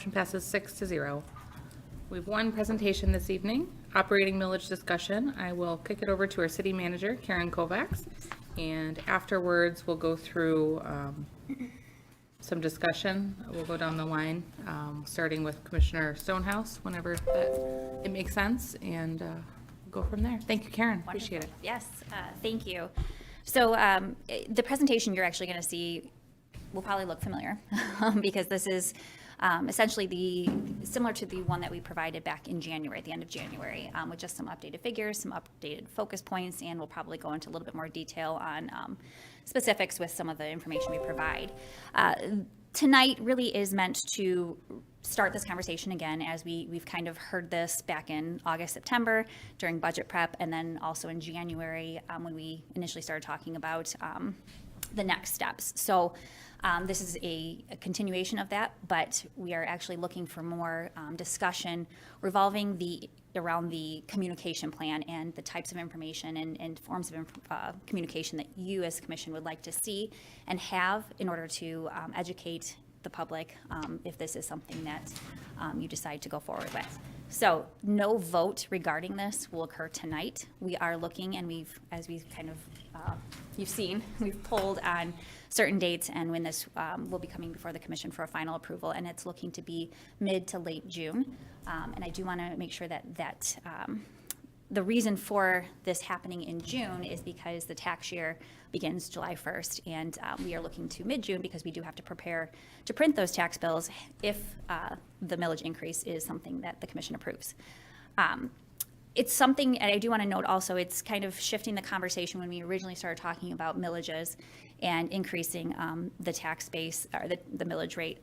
Motion passes 6-0. We have one presentation this evening, operating millage discussion. I will kick it over to our city manager, Karen Kovacs, and afterwards we'll go through some discussion. We'll go down the line, starting with Commissioner Stonehouse whenever it makes sense, and go from there. Thank you, Karen. Appreciate it. Yes, thank you. So the presentation you're actually going to see will probably look familiar because this is essentially similar to the one that we provided back in January, at the end of January, with just some updated figures, some updated focus points, and we'll probably go into a little bit more detail on specifics with some of the information we provide. Tonight really is meant to start this conversation again, as we've kind of heard this back in August, September during budget prep, and then also in January when we initially started talking about the next steps. So this is a continuation of that, but we are actually looking for more discussion revolving around the communication plan and the types of information and forms of communication that you as a commission would like to see and have in order to educate the public if this is something that you decide to go forward with. So no vote regarding this will occur tonight. We are looking, and you've seen, we've pulled on certain dates and when this will be coming before the commission for a final approval, and it's looking to be mid to late June. And I do want to make sure that the reason for this happening in June is because the tax year begins July 1st, and we are looking to mid-June because we do have to prepare to print those tax bills if the millage increase is something that the commission approves. It's something, and I do want to note also, it's kind of shifting the conversation when we originally started talking about millages and increasing the tax base, or the millage rate.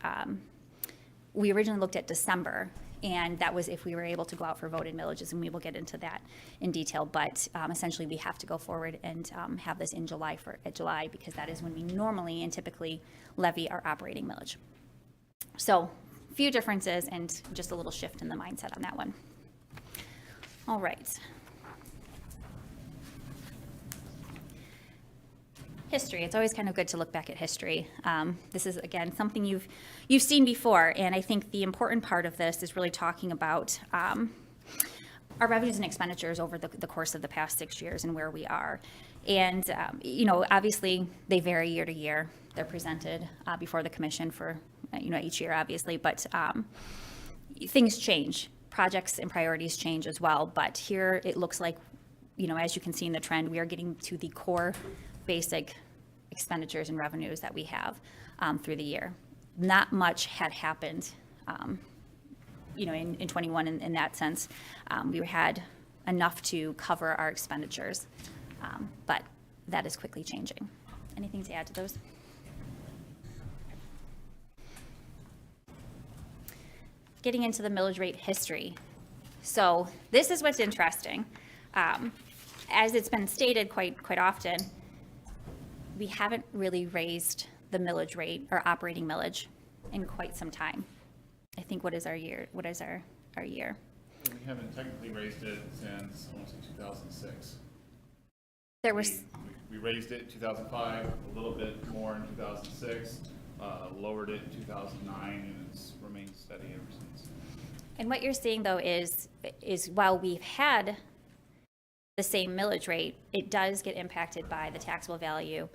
We originally looked at December, and that was if we were able to go out for voted millages, and we will get into that in detail. But essentially, we have to go forward and have this in July July, because that is when we normally and typically levy our operating millage. So, few differences and just a little shift in the mindset on that one. All right. History. It's always kind of good to look back at history. This is, again, something you've seen before, and I think the important part of this is really talking about our revenues and expenditures over the course of the past 6 years and where we are. And, obviously, they vary year to year. They're presented before the commission for, each year, obviously, but things change. Projects and priorities change as well, but here it looks like, as you can see in the trend, we are getting to the core basic expenditures and revenues that we have through the year. Not much had happened, in 21 in that sense. We had enough to cover our expenditures, but that is quickly changing. Anything to add to those? Getting into the millage rate history. So this is what's interesting. As it's been stated quite often, we haven't really raised the millage rate or operating millage in quite some time. I think what is our year? We haven't technically raised it since almost 2006. We raised it in 2005, a little bit more in 2006, lowered it in 2009, and it's remained steady ever since. And what you're seeing, though, is while we've had the same millage rate, it does get impacted by the taxable value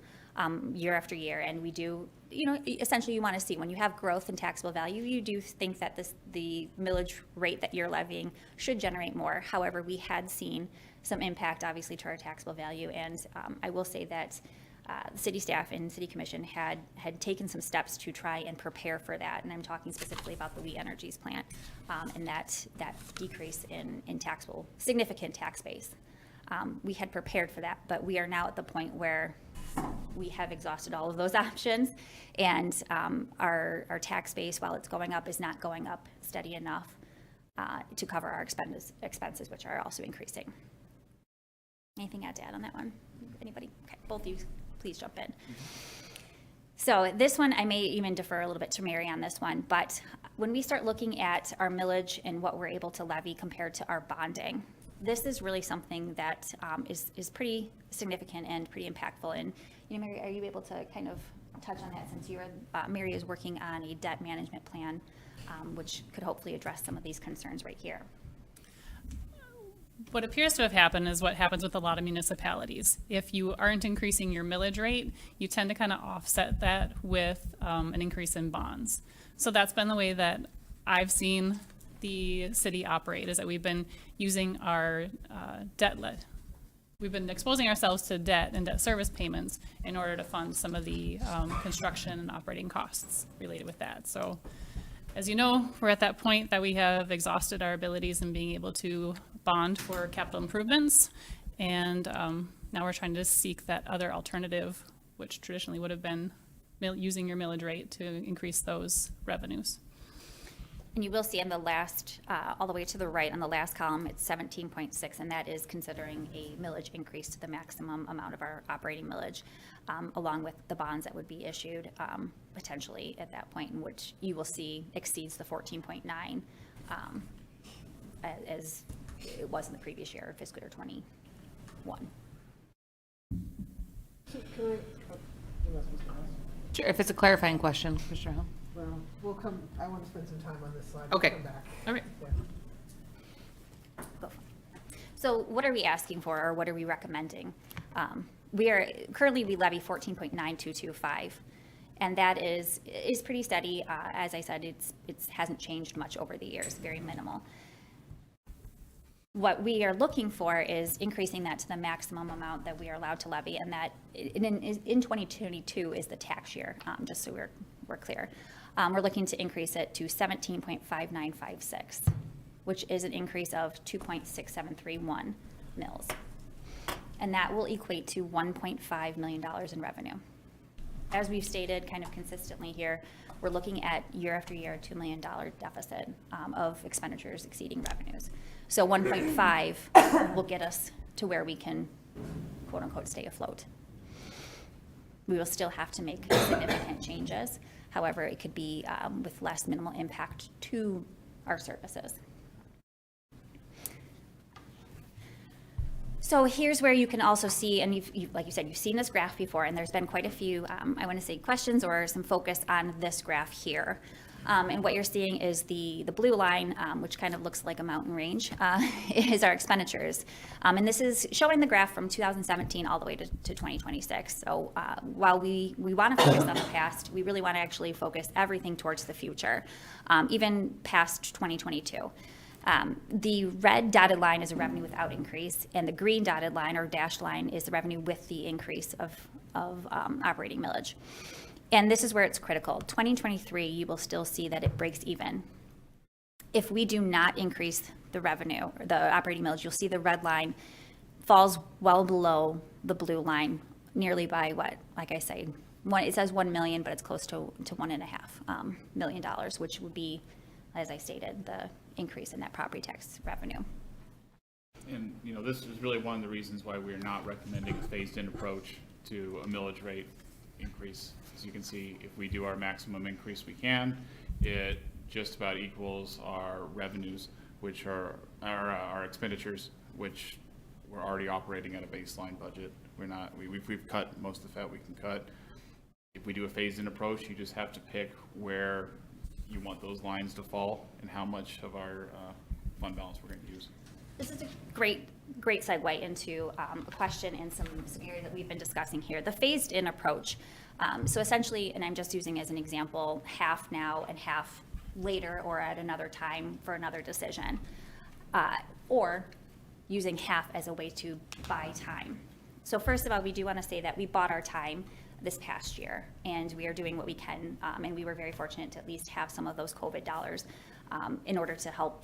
year after year. And we do, essentially you want to see when you have growth in taxable value, you do think that the millage rate that you're levying should generate more. However, we had seen some impact, obviously, to our taxable value. And I will say that the city staff and city commission had taken some steps to try and prepare for that, and I'm talking specifically about the We Energies plant and that decrease in taxable, significant tax base. We had prepared for that, but we are now at the point where we have exhausted all of those options, and our tax base, while it's going up, is not going up steady enough to cover our expenses, which are also increasing. Anything to add on that one? Anybody? Okay, both of you, please jump in. So this one, I may even defer a little bit to Mary on this one, but when we start looking at our millage and what we're able to levy compared to our bonding, this is really something that is pretty significant and pretty impactful. And, Mary, are you able to kind of touch on that, since Mary is working on a debt management plan which could hopefully address some of these concerns right here. What appears to have happened is what happens with a lot of municipalities. If you aren't increasing your millage rate, you tend to kind of offset that with an increase in bonds. So that's been the way that I've seen the city operate, is that we've been using our we've been exposing ourselves to debt and debt service payments in order to fund some of the construction and operating costs related with that. So as you know, we're at that point that we have exhausted our abilities in being able to bond for capital improvements. And now we're trying to seek that other alternative, which traditionally would have been using your millage rate to increase those revenues. And you will see on the last, all the way to the right on the last column, it's 17.6, and that is considering a millage increase to the maximum amount of our operating millage, along with the bonds that would be issued potentially at that point, in which you will see exceeds the 14.9 as it was in the previous year, fiscal year 21. Sure, if it's a clarifying question, Commissioner Hill. Well, we'll come, I want to spend some time on this slide. Okay. We'll come back. All right. Yeah. Go for it. So what are we asking for, or what are we recommending? Currently we levy 14.9225, and that is pretty steady. As I said, it hasn't changed much over the years, very minimal. What we are looking for is increasing that to the maximum amount that we are allowed to levy, and that in 2022 is the tax year, just so we're clear. We're looking to increase it to 17.5956, which is an increase of 2.6731 mils. And that will equate to $1.5 million in revenue. As we've stated kind of consistently here, we're looking at year after year, $2 million deficit of expenditures exceeding revenues. So 1.5 will get us to where we can, quote unquote, stay afloat. We will still have to make significant changes. However, it could be with less minimal impact to our services. So here's where you can also see, and you've like you said, you've seen this graph before, and there's been quite a few, I want to say, questions or some focus on this graph here. And what you're seeing is the blue line, which kind of looks like a mountain range, is our expenditures. And this is showing the graph from 2017 all the way to 2026. So while we want to focus on the past, we really want to actually focus everything towards the future, even past 2022. The red dotted line is a revenue without increase, and the green dotted line or dashed line is the revenue with the increase of operating millage. And this is where it's critical. 2023, you will still see that it breaks even. If we do not increase the revenue, or the operating millage, you'll see the red line falls well below the blue line, nearly by what, like I say, it says 1 million, but it's close to $1.5 million, which would be, as I stated, the increase in that property tax revenue. And, you know, this is really one of the reasons why we're not recommending a phased-in approach to a millage rate increase. As you can see, if we do our maximum increase we can, it just about equals our revenues, which are our expenditures, which we're already operating at a baseline budget. We've cut most of the fat we can cut. If we do a phased-in approach, you just have to pick where you want those lines to fall and how much of our fund balance we're going to use. This is a great segue into a question and some area that we've been discussing here. The phased-in approach. So essentially, and I'm just using as an example, half now and half later or at another time for another decision. Or using half as a way to buy time. So first of all, we do want to say that we bought our time this past year, and we are doing what we can, and we were very fortunate to at least have some of those COVID dollars in order to help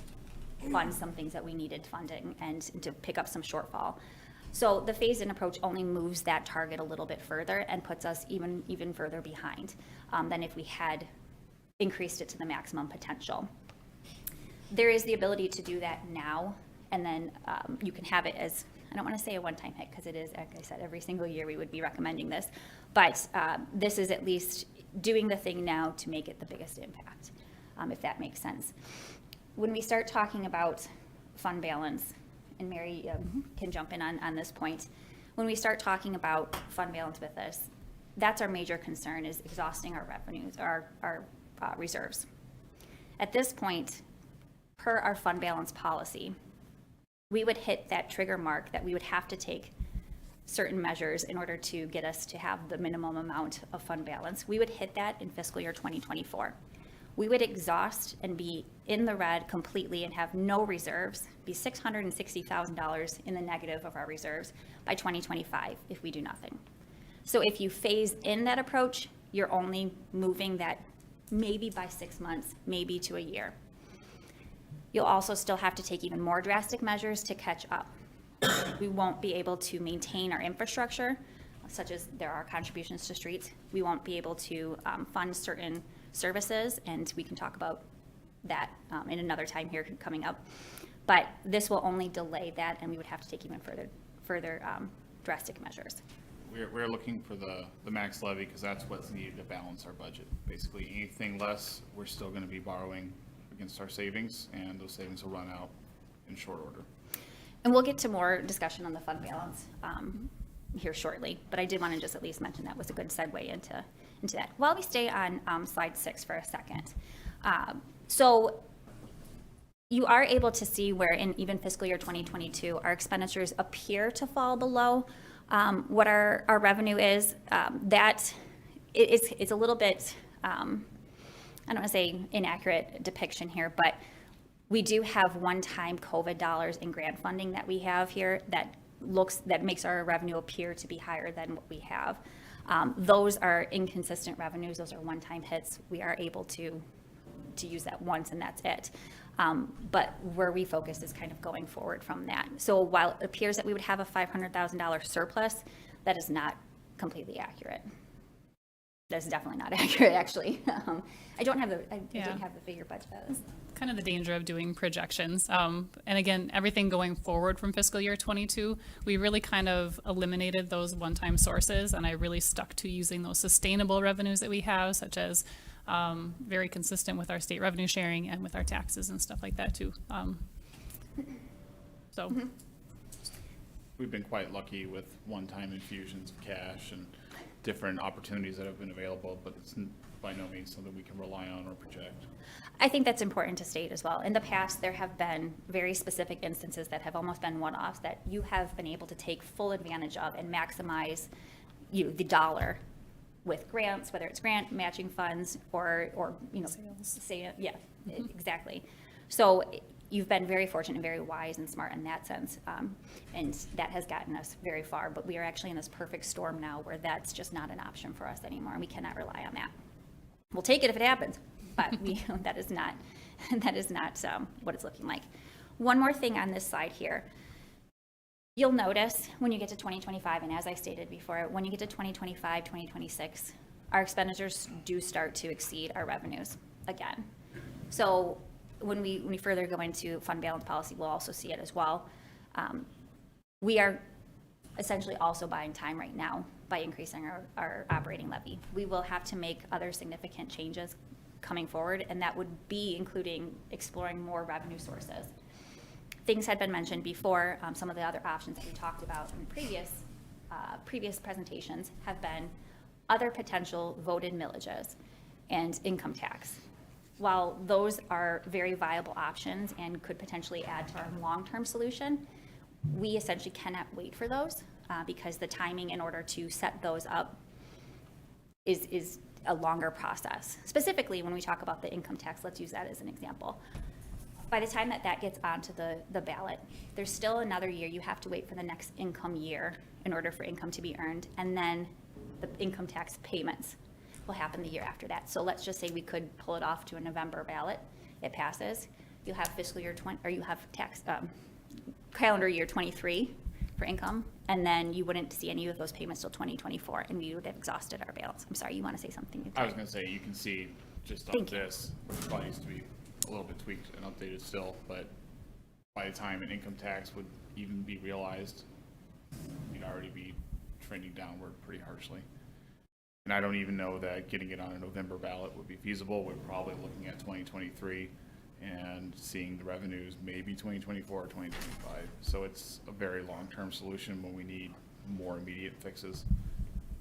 fund some things that we needed funding and to pick up some shortfall. So the phased-in approach only moves that target a little bit further and puts us even further behind than if we had increased it to the maximum potential. There is the ability to do that now, and then you can have it as, I don't want to say a one-time hit, because it is, like I said, every single year we would be recommending this, but this is at least doing the thing now to make it the biggest impact, if that makes sense. When we start talking about fund balance, and Mary can jump in on this point, when we start talking about fund balance with this, that's our major concern, is exhausting our revenues, our reserves. At this point, per our fund balance policy, we would hit that trigger mark that we would have to take certain measures in order to get us to have the minimum amount of fund balance. We would hit that in fiscal year 2024. We would exhaust and be in the red completely and have no reserves, be $660,000 in the negative of our reserves by 2025 if we do nothing. So if you phase in that approach, you're only moving that maybe by 6 months, maybe to a year. You'll also still have to take even more drastic measures to catch up. We won't be able to maintain our infrastructure, such as there are contributions to streets. We won't be able to fund certain services, and we can talk about that in another time here coming up. But this will only delay that, and we would have to take even further drastic measures. We're looking for the max levy because that's what's needed to balance our budget. Basically, anything less, we're still going to be borrowing against our savings, and those savings will run out in short order. And we'll get to more discussion on the fund balance here shortly, but I did want to just at least mention that was a good segue into that. While we stay on slide 6 for a second. So you are able to see where in even fiscal year 2022, our expenditures appear to fall below what our revenue is. It's a little bit, I don't want to say inaccurate depiction here, but we do have one-time COVID dollars in grant funding that we have here that makes our revenue appear to be higher than what we have. Those are inconsistent revenues. Those are one-time hits. We are able to use that once and that's it. But where we focus is kind of going forward from that. So while it appears that we would have a $500,000 surplus, that is not completely accurate. That's definitely not accurate, actually. I don't have the figure, but Kind of the danger of doing projections. And again, everything going forward from fiscal year 22, we really kind of eliminated those one-time sources, and I really stuck to using those sustainable revenues that we have, such as very consistent with our state revenue sharing and with our taxes and stuff like that too. We've been quite lucky with one-time infusions of cash and different opportunities that have been available, but it's by no means something we can rely on or project. I think that's important to state as well. In the past, there have been very specific instances that have almost been one-offs that you have been able to take full advantage of and maximize the dollar with grants, whether it's grant matching funds or exactly. So you've been very fortunate and very wise and smart in that sense, and that has gotten us very far. But we are actually in this perfect storm now where that's just not an option for us anymore, and we cannot rely on that. We'll take it if it happens, but that is not what it's looking like. One more thing on this slide here. You'll notice when you get to 2025, and as I stated before, when you get to 2025, 2026, our expenditures do start to exceed our revenues again. So when we further go into fund balance policy, we'll also see it as well. We are essentially also buying time right now by increasing our operating levy. We will have to make other significant changes coming forward, and that would be including exploring more revenue sources. Things had been mentioned before. Some of the other options that we talked about in previous presentations have been other potential voted millages and income tax. While those are very viable options and could potentially add to our long-term solution, we essentially cannot wait for those because the timing in order to set those up is a longer process. Specifically, when we talk about the income tax, let's use that as an example. By the time that gets onto the ballot, there's still another year. You have to wait for the next income year in order for income to be earned, and then the income tax payments will happen the year after that. So let's just say we could pull it off to a November ballot. It passes. You'll have fiscal year 20, or you have tax calendar year 23 for income, and then you wouldn't see any of those payments till 2024, and we would have exhausted our balance. I'm sorry, you want to say something? I was going to say, you can see just on this, which probably needs to be a little bit tweaked and updated still, but by the time an income tax would even be realized, you'd already be trending downward pretty harshly. And I don't even know that getting it on a November ballot would be feasible. We're probably looking at 2023 and seeing the revenues maybe 2024 or 2025. So it's a very long-term solution when we need more immediate fixes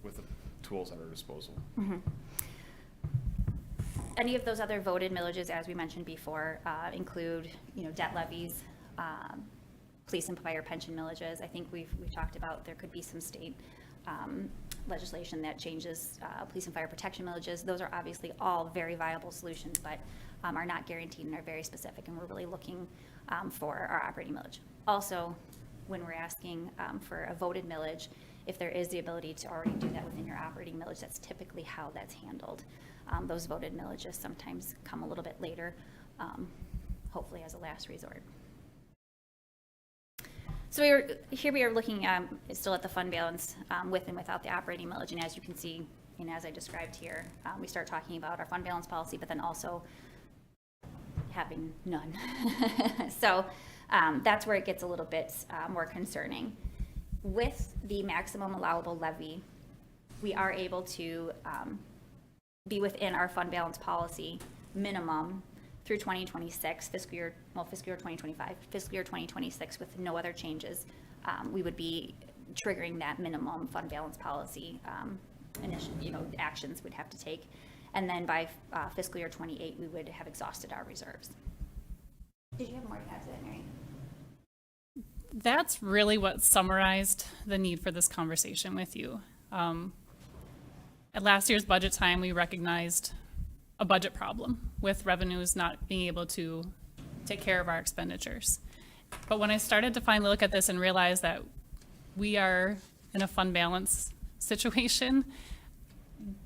with the tools at our disposal. Mm-hmm. any of those other voted millages, as we mentioned before, include, debt levies, police and fire pension millages. I think we've talked about there could be some state legislation that changes police and fire protection millages. Those are obviously all very viable solutions, but are not guaranteed and are very specific, and we're really looking for our operating millage. Also, when we're asking for a voted millage, if there is the ability to already do that within your operating millage, that's typically how that's handled. Those voted millages sometimes come a little bit later, hopefully as a last resort. So here we are looking still at the fund balance with and without the operating millage, and as you can see, and as I described here, we start talking about our fund balance policy, but then also having none. So that's where it gets a little bit more concerning. With the maximum allowable levy, we are able to be within our fund balance policy minimum through 2026, fiscal year 2025, fiscal year 2026 with no other changes. We would be triggering that minimum fund balance policy actions we'd have to take. And then by fiscal year 28, we would have exhausted our reserves. Did you have more to add to that, Mary? That's really what summarized the need for this conversation with you. At last year's budget time, we recognized a budget problem with revenues not being able to take care of our expenditures. But when I started to finally look at this and realize that we are in a fund balance situation,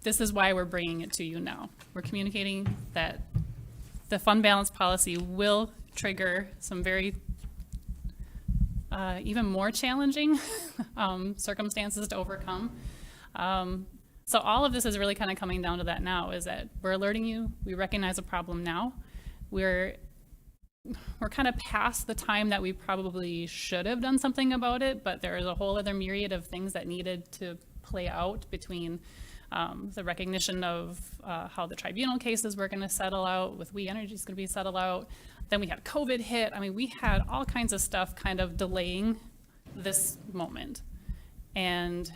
this is why we're bringing it to you now. We're communicating that the fund balance policy will trigger some very even more challenging circumstances to overcome. So all of this is really kind of coming down to that now, is that we're alerting you, we recognize a problem now. We're kind of past the time that we probably should have done something about it, but there is a whole other myriad of things that needed to play out between the recognition of how the tribunal cases were going to settle out, with We Energy is going to be settled out. Then we had COVID hit. I mean, we had all kinds of stuff kind of delaying this moment. And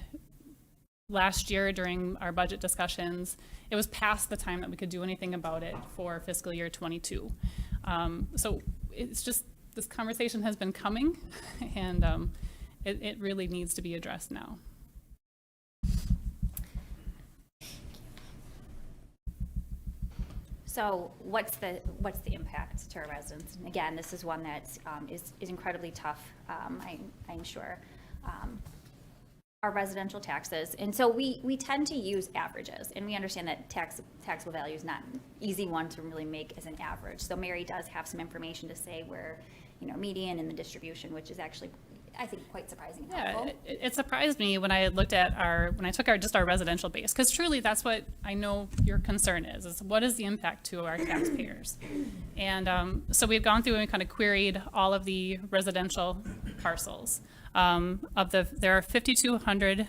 last year during our budget discussions, it was past the time that we could do anything about it for fiscal year 22. So it's just, this conversation has been coming, and it really needs to be addressed now. So what's the impact to our residents? And again, this is one that is incredibly tough, I'm sure. Our residential taxes, and so we tend to use averages, and we understand that taxable value is not an easy one to really make as an average. So Mary does have some information to say where, median and the distribution, which is actually, I think, quite surprising and helpful. Yeah, it surprised me when I looked at when I took our residential base, because truly that's what I know your concern is what is the impact to our taxpayers? And so we've gone through and we kind of queried all of the residential parcels. There are 5,200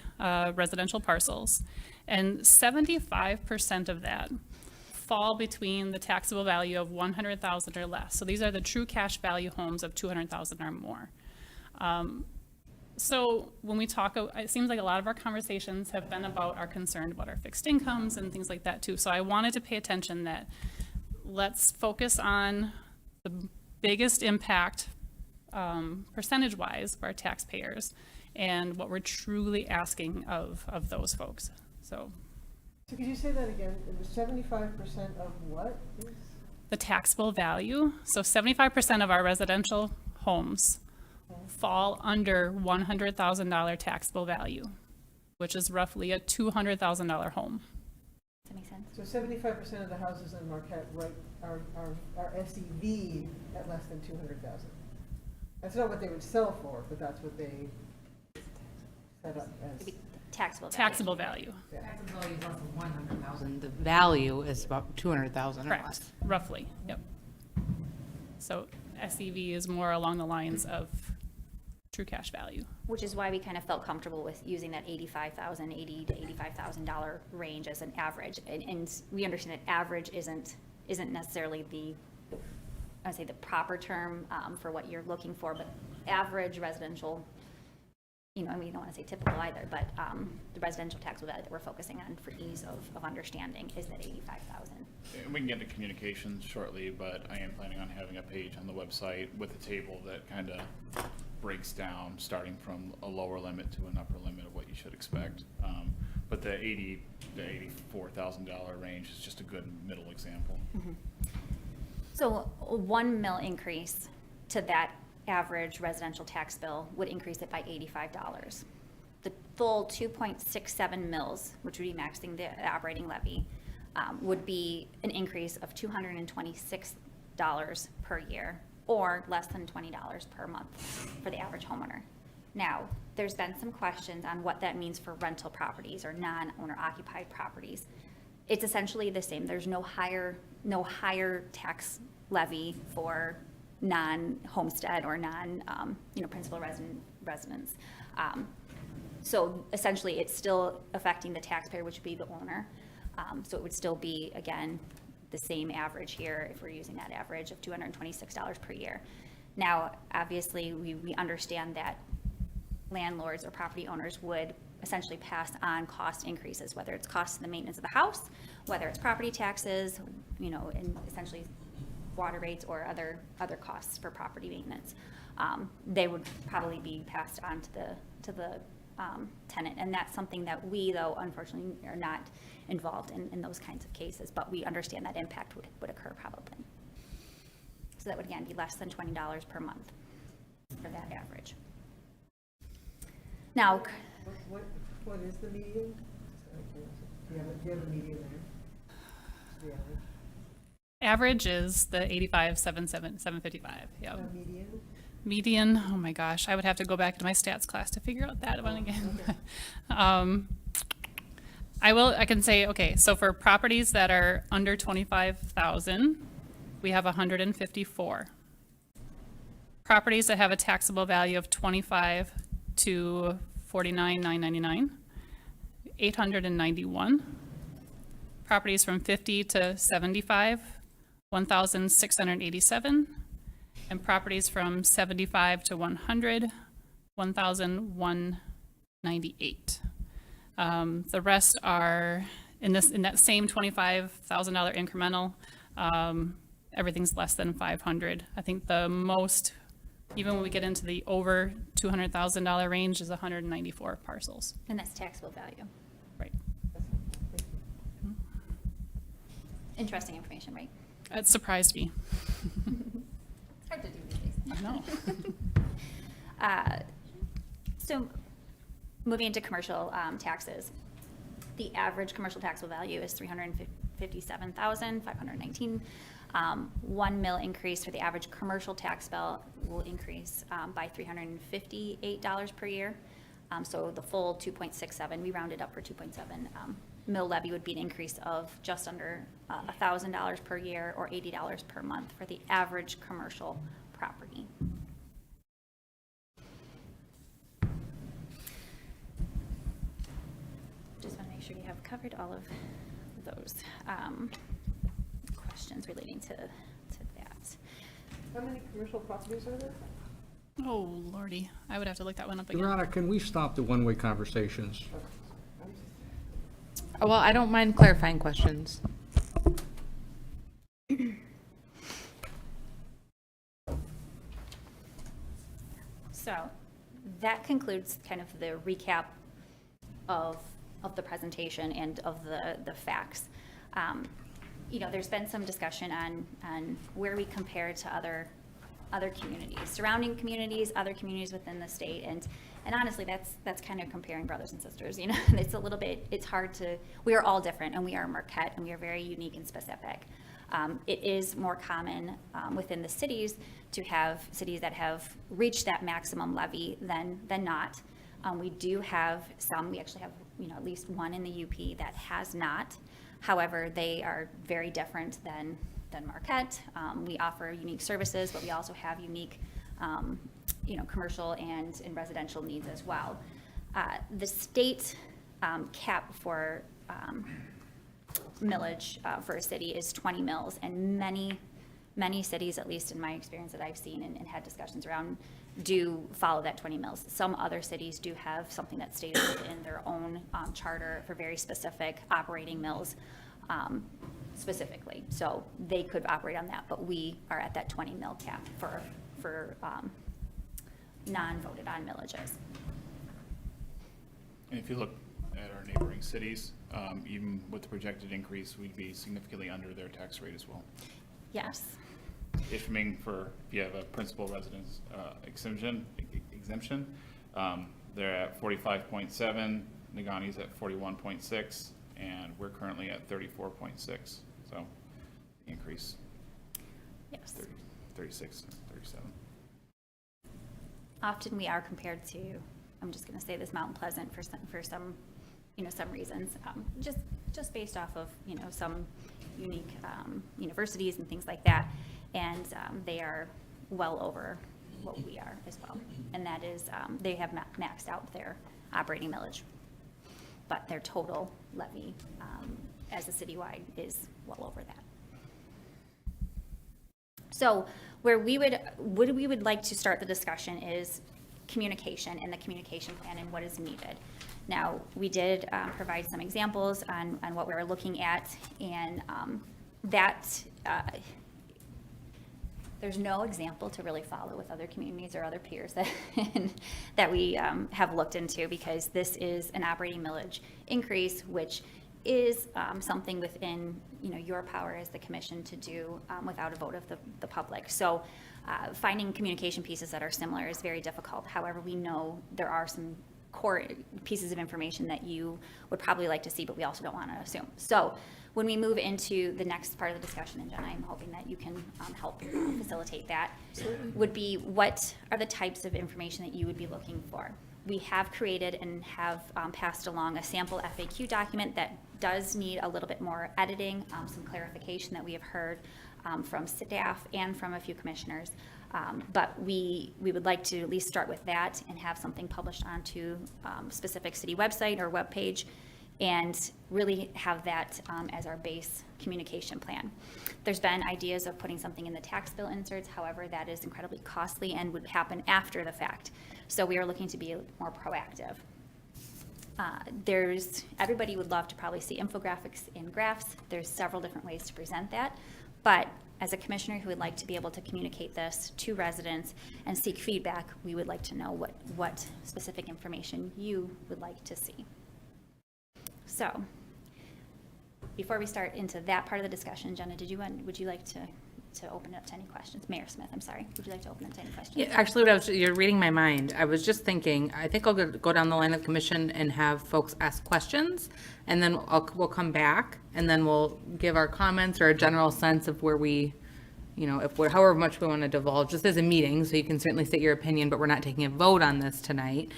residential parcels, and 75% of that fall between the taxable value of 100,000 or less. So these are the true cash value homes of 200,000 or more. So when we talk, it seems like a lot of our conversations have been about our concern about our fixed incomes and things like that too. So I wanted to pay attention that let's focus on the biggest impact percentage-wise for our taxpayers and what we're truly asking of those folks. So could you say that again? It was 75% of what? the taxable value. So 75% of our residential homes fall under $100,000 taxable value, which is roughly a $200,000 home. Does that make sense? So 75% of the houses in Marquette are SEV at less than 200,000. That's not what they would sell for, but that's what they set up as. It'd be taxable value. Taxable value, Taxable value is less than 100,000. The value is about 200,000 or correct, less. roughly, yep. So SEV is more along the lines of true cash value. Which is why we kind of felt comfortable with using that $80,000 to $85,000 range as an average. And we understand that average isn't necessarily I would say the proper term for what you're looking for, but average residential, I mean, you don't want to say typical either, but the residential taxable value that we're focusing on for ease of understanding is that $85,000. And we can get into communications shortly, but I am planning on having a page on the website with a table that kind of breaks down, starting from a lower limit to an upper limit of what you should expect. But the $84,000 range is just a good middle example. So a 1 mil increase to that average residential tax bill would increase it by $85. The full 2.67 mils, which would be maxing the operating levy, would be an increase of $226 per year, or less than $20 per month for the average homeowner. Now, there's been some questions on what that means for rental properties or non-owner occupied properties. It's essentially the same. There's no higher tax levy for non-homestead or principal residents. So essentially, it's still affecting the taxpayer, which would be the owner. So it would still be, again, the same average here if we're using that average of $226 per year. Now, obviously, we understand that landlords or property owners would essentially pass on cost increases, whether it's cost of the maintenance of the house, whether it's property taxes, and essentially water rates or other costs for property maintenance. They would probably be passed on to the tenant, and that's something that we, though, unfortunately, are not involved in those kinds of cases, but we understand that impact would occur probably. So that would, again, be less than $20 per month for that average. Now, What is the median? Do you have a median there? The average? Average is the 85,755, yeah. Median? Median, oh my gosh, I would have to go back to my stats class to figure out that one again. I can say, okay, so for properties that are under 25,000, we have 154. Properties that have a taxable value of 25 to 49,999, 891. Properties from 50 to 75, 1,687. And properties from 75 to 100, 1,198. The rest are in that same $25,000 incremental. Everything's less than 500. I think the most, even when we get into the over $200,000 range, is 194 parcels. and that's taxable value. Right. Interesting information, right? It surprised me. It's hard to do these days. I know. So moving into commercial taxes, the average commercial taxable value is $357,519. 1 mil increase for the average commercial tax bill will increase by $358 per year. So the full 2.67, we rounded up for 2.7 mil levy would be an increase of just under $1,000 per year or $80 per month for the average commercial property. Just want to make sure you have covered all of those questions relating to that. How many commercial properties are there? Oh, Lordy. I would have to look that one up again. Your Honor, can we stop the one-way conversations? Well, I don't mind clarifying questions. So that concludes kind of the recap of the presentation and of the facts. There's been some discussion on where we compare to other communities, surrounding communities, other communities within the state, and honestly, that's kind of comparing brothers and sisters. It's a little bit, it's hard to. We are all different, and we are Marquette, and we are very unique and specific. It is more common within the cities to have cities that have reached that maximum levy than not. We do have some. We actually have at least one in the UP that has not. However, they are very different than Marquette. We offer unique services, but we also have unique, commercial and residential needs as well. The state cap for millage for a city is 20 mills, and many cities, at least in my experience that I've seen and had discussions around, do follow that 20 mills. Some other cities do have something that's stated within their own charter for very specific operating mills. specifically. So they could operate on that, but we are at that 20 mil cap for non-voted on millages. And if you look at our neighboring cities, even with the projected increase, we'd be significantly under their tax rate as well. Yes. Ishpeming, for if you have a principal residence exemption, they're at 45.7, Nagani's at 41.6, and we're currently at 34.6. So increase Yes. 36, 37. Often we are compared to, I'm just going to say this, Mount Pleasant for some, some reasons, just based off of, some unique universities and things like that. And they are well over what we are as well. And that is, they have maxed out their operating millage. But their total levy as a citywide is well over that. So where we would like to start the discussion is communication and the communication plan and what is needed. Now, we did provide some examples on what we were looking at, and there's no example to really follow with other communities or other peers that we have looked into, because this is an operating millage increase, which is something within your power as the commission to do without a vote of the public. So finding communication pieces that are similar is very difficult. However, we know there are some core pieces of information that you would probably like to see, but we also don't want to assume. So when we move into the next part of the discussion, and Jenna, I'm hoping that you can help facilitate that, would be what are the types of information that you would be looking for. We have created and have passed along a sample FAQ document that does need a little bit more editing, some clarification that we have heard from staff and from a few commissioners. But we would like to at least start with that and have something published onto specific city website or webpage, and really have that as our base communication plan. There's been ideas of putting something in the tax bill inserts, however, that is incredibly costly and would happen after the fact. So we are looking to be more proactive. Everybody would love to probably see infographics and graphs. There's several different ways to present that, but as a commissioner who would like to be able to communicate this to residents and seek feedback, we would like to know what specific information you would like to see. So, before we start into that part of the discussion, Jenna, would you like to open it up to any questions? Mayor Smith, I'm sorry. Would you like to open it up to any questions? Yeah, actually, you're reading my mind. I was just thinking, I think I'll go down the line of the commission and have folks ask questions, and then we'll come back, and then we'll give our comments or a general sense of where we, however much we want to divulge. This is a meeting, so you can certainly state your opinion, but we're not taking a vote on this tonight.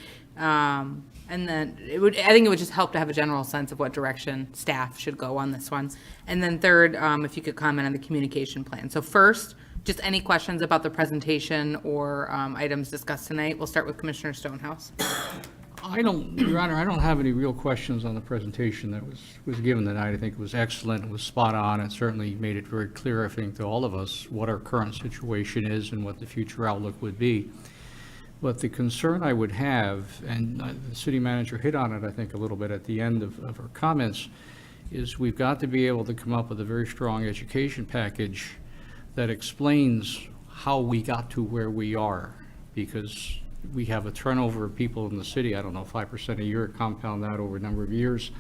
And then I think it would just help to have a general sense of what direction staff should go on this one. And then third, if you could comment on the communication plan. So first, just any questions about the presentation or items discussed tonight. We'll start with Commissioner Stonehouse. Your Honor, I don't have any real questions on the presentation that was given tonight. I think it was excellent, it was spot on, and certainly made it very clear, I think, to all of us what our current situation is and what the future outlook would be. But the concern I would have, and the city manager hit on it, I think, a little bit at the end of her comments, is we've got to be able to come up with a very strong education package that explains how we got to where we are, because we have a turnover of people in the city, I don't know, 5% a year, compound that over a number of years,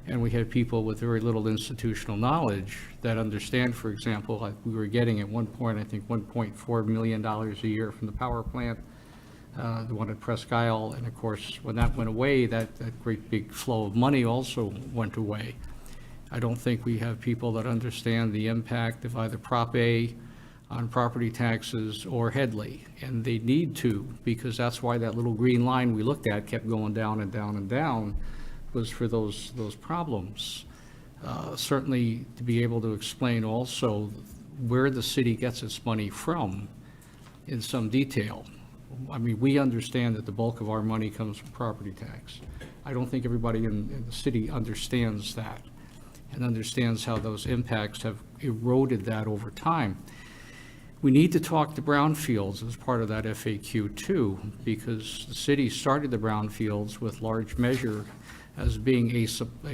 and we have people with very little institutional knowledge that understand, for example, like we were getting at one point, I think $1.4 million a year from the power plant, the one at Presque Isle, and of course, when that went away, that great big flow of money also went away. I don't think we have people that understand the impact of either Prop A on property taxes or Headley, and they need to, because that's why that little green line we looked at kept going down and down and down, was for those problems. Certainly to be able to explain also where the city gets its money from in some detail. I mean, we understand that the bulk of our money comes from property tax. I don't think everybody in the city understands that and understands how those impacts have eroded that over time. We need to talk to brownfields as part of that FAQ too, because the city started the brownfields with large measure as being a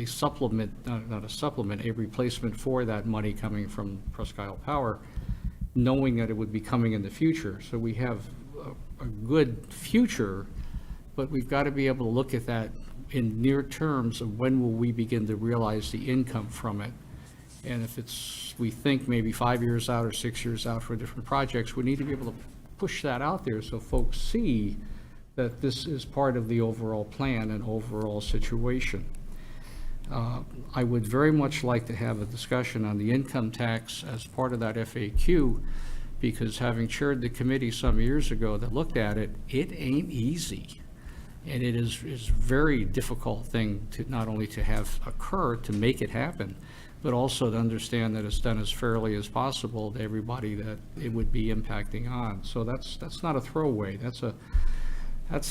supplement, not a supplement, a replacement for that money coming from Presque Isle Power, knowing that it would be coming in the future. So we have a good future, but we've got to be able to look at that in near terms of when will we begin to realize the income from it. And if it's, we think maybe 5 years out or 6 years out for different projects, we need to be able to push that out there so folks see that this is part of the overall plan and overall situation. I would very much like to have a discussion on the income tax as part of that FAQ, because having chaired the committee some years ago that looked at it, it ain't easy. And it is very difficult thing to not only to have occur, to make it happen, but also to understand that it's done as fairly as possible to everybody that it would be impacting on. So that's not a throwaway. That's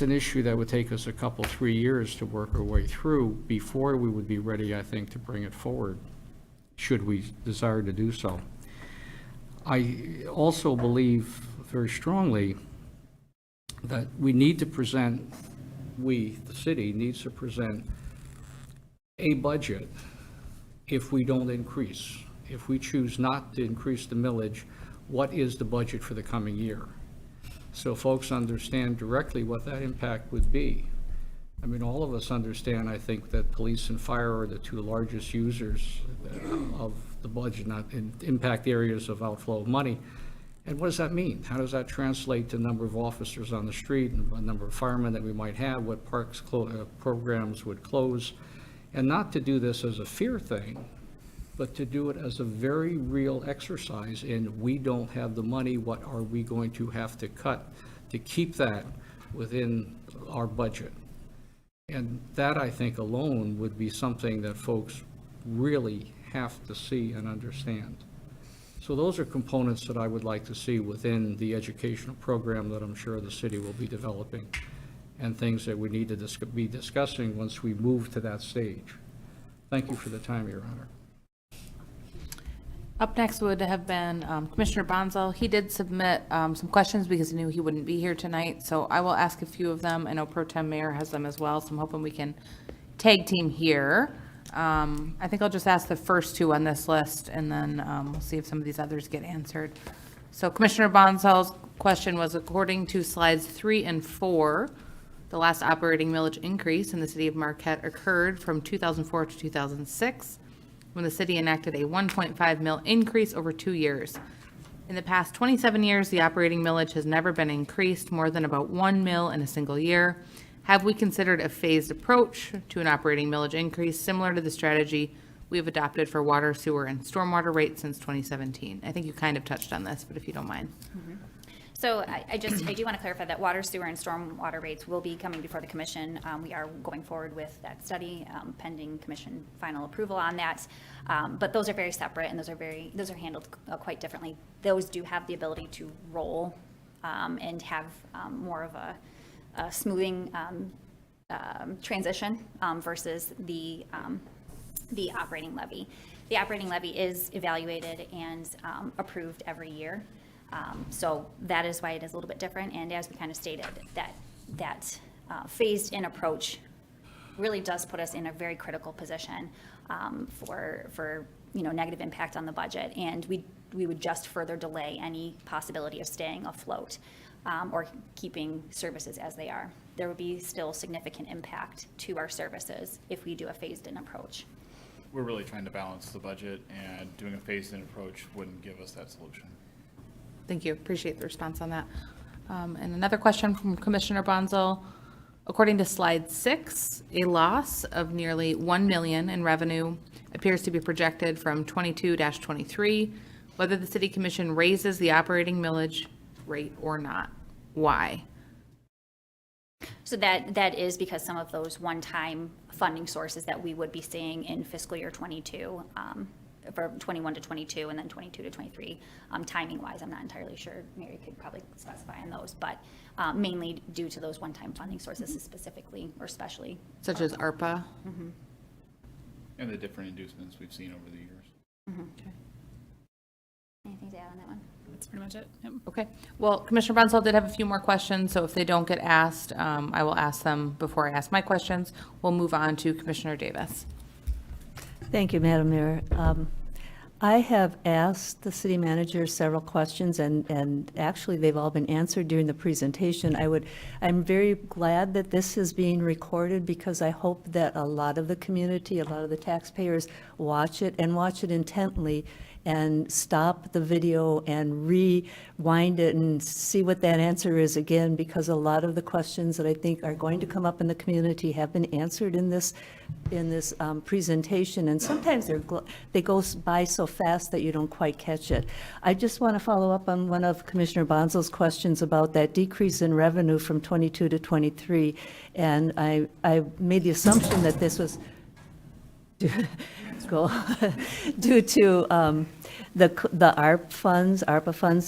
an issue that would take us a couple, 3 years to work our way through before we would be ready, I think, to bring it forward, should we desire to do so. I also believe very strongly that we need to present, the city needs to present a budget if we don't increase. If we choose not to increase the millage, what is the budget for the coming year? So folks understand directly what that impact would be. I mean, all of us understand, I think, that police and fire are the two largest users of the budget, not in impact areas of outflow of money. And what does that mean? How does that translate to number of officers on the street and the number of firemen that we might have, what parks programs would close? And not to do this as a fear thing, but to do it as a very real exercise in, we don't have the money, what are we going to have to cut to keep that within our budget? And that, I think, alone would be something that folks really have to see and understand. So those are components that I would like to see within the educational program that I'm sure the city will be developing, and things that we need to be discussing once we move to that stage. Thank you for the time, Your Honor. Up next would have been Commissioner Bonzel. He did submit some questions because he knew he wouldn't be here tonight, so I will ask a few of them. I know Pro Tem Mayor has them as well, so I'm hoping we can tag team here. I think I'll just ask the first two on this list, and then we'll see if some of these others get answered. So Commissioner Bonzel's question was, according to slides 3 and 4, the last operating millage increase in the city of Marquette occurred from 2004 to 2006, when the city enacted a 1.5 mil increase over 2 years. In the past 27 years, the operating millage has never been increased more than about 1 mil in a single year. Have we considered a phased approach to an operating millage increase similar to the strategy we have adopted for water, sewer, and stormwater rates since 2017? I think you kind of touched on this, but if you don't mind. So I do want to clarify that water, sewer, and stormwater rates will be coming before the commission. We are going forward with that study, pending commission final approval on that. But those are very separate, and those are handled quite differently. Those do have the ability to roll and have more of a smoothing transition versus the operating levy. The operating levy is evaluated and approved every year. So that is why it is a little bit different. And as we kind of stated, that phased in approach really does put us in a very critical position for negative impact on the budget. And we would just further delay any possibility of staying afloat or keeping services as they are. There would be still significant impact to our services if we do a phased in approach. We're really trying to balance the budget, and doing a phased-in approach wouldn't give us that solution. Thank you. Appreciate the response on that. And another question from Commissioner Bonzel. According to slide 6, a loss of nearly 1 million in revenue appears to be projected from 22-23, whether the city commission raises the operating millage rate or not. Why? So that is because some of those one-time funding sources that we would be seeing in fiscal year 22, for 21 to 22 and then 22 to 23, timing-wise, I'm not entirely sure. Mary could probably specify on those, but mainly due to those one-time funding sources specifically or especially. Such as ARPA? And the different inducements we've seen over the years. Anything to add on that one? That's pretty much it. Yep. Okay, well, Commissioner Bunzel did have a few more questions, so if they don't get asked, I will ask them before I ask my questions. We'll move on to Commissioner Davis. Thank you, Madam Mayor. I have asked the city manager several questions, and actually, they've all been answered during the presentation. I'm very glad that this is being recorded, because I hope that a lot of the community, a lot of the taxpayers watch it and watch it intently, and stop the video and rewind it and see what that answer is again, because a lot of the questions that I think are going to come up in the community have been answered in this presentation, and sometimes they go by so fast that you don't quite catch it. I just want to follow up on one of Commissioner Bonzo's questions about that decrease in revenue from 22 to 23, and I made the assumption that this was due to the ARPA funds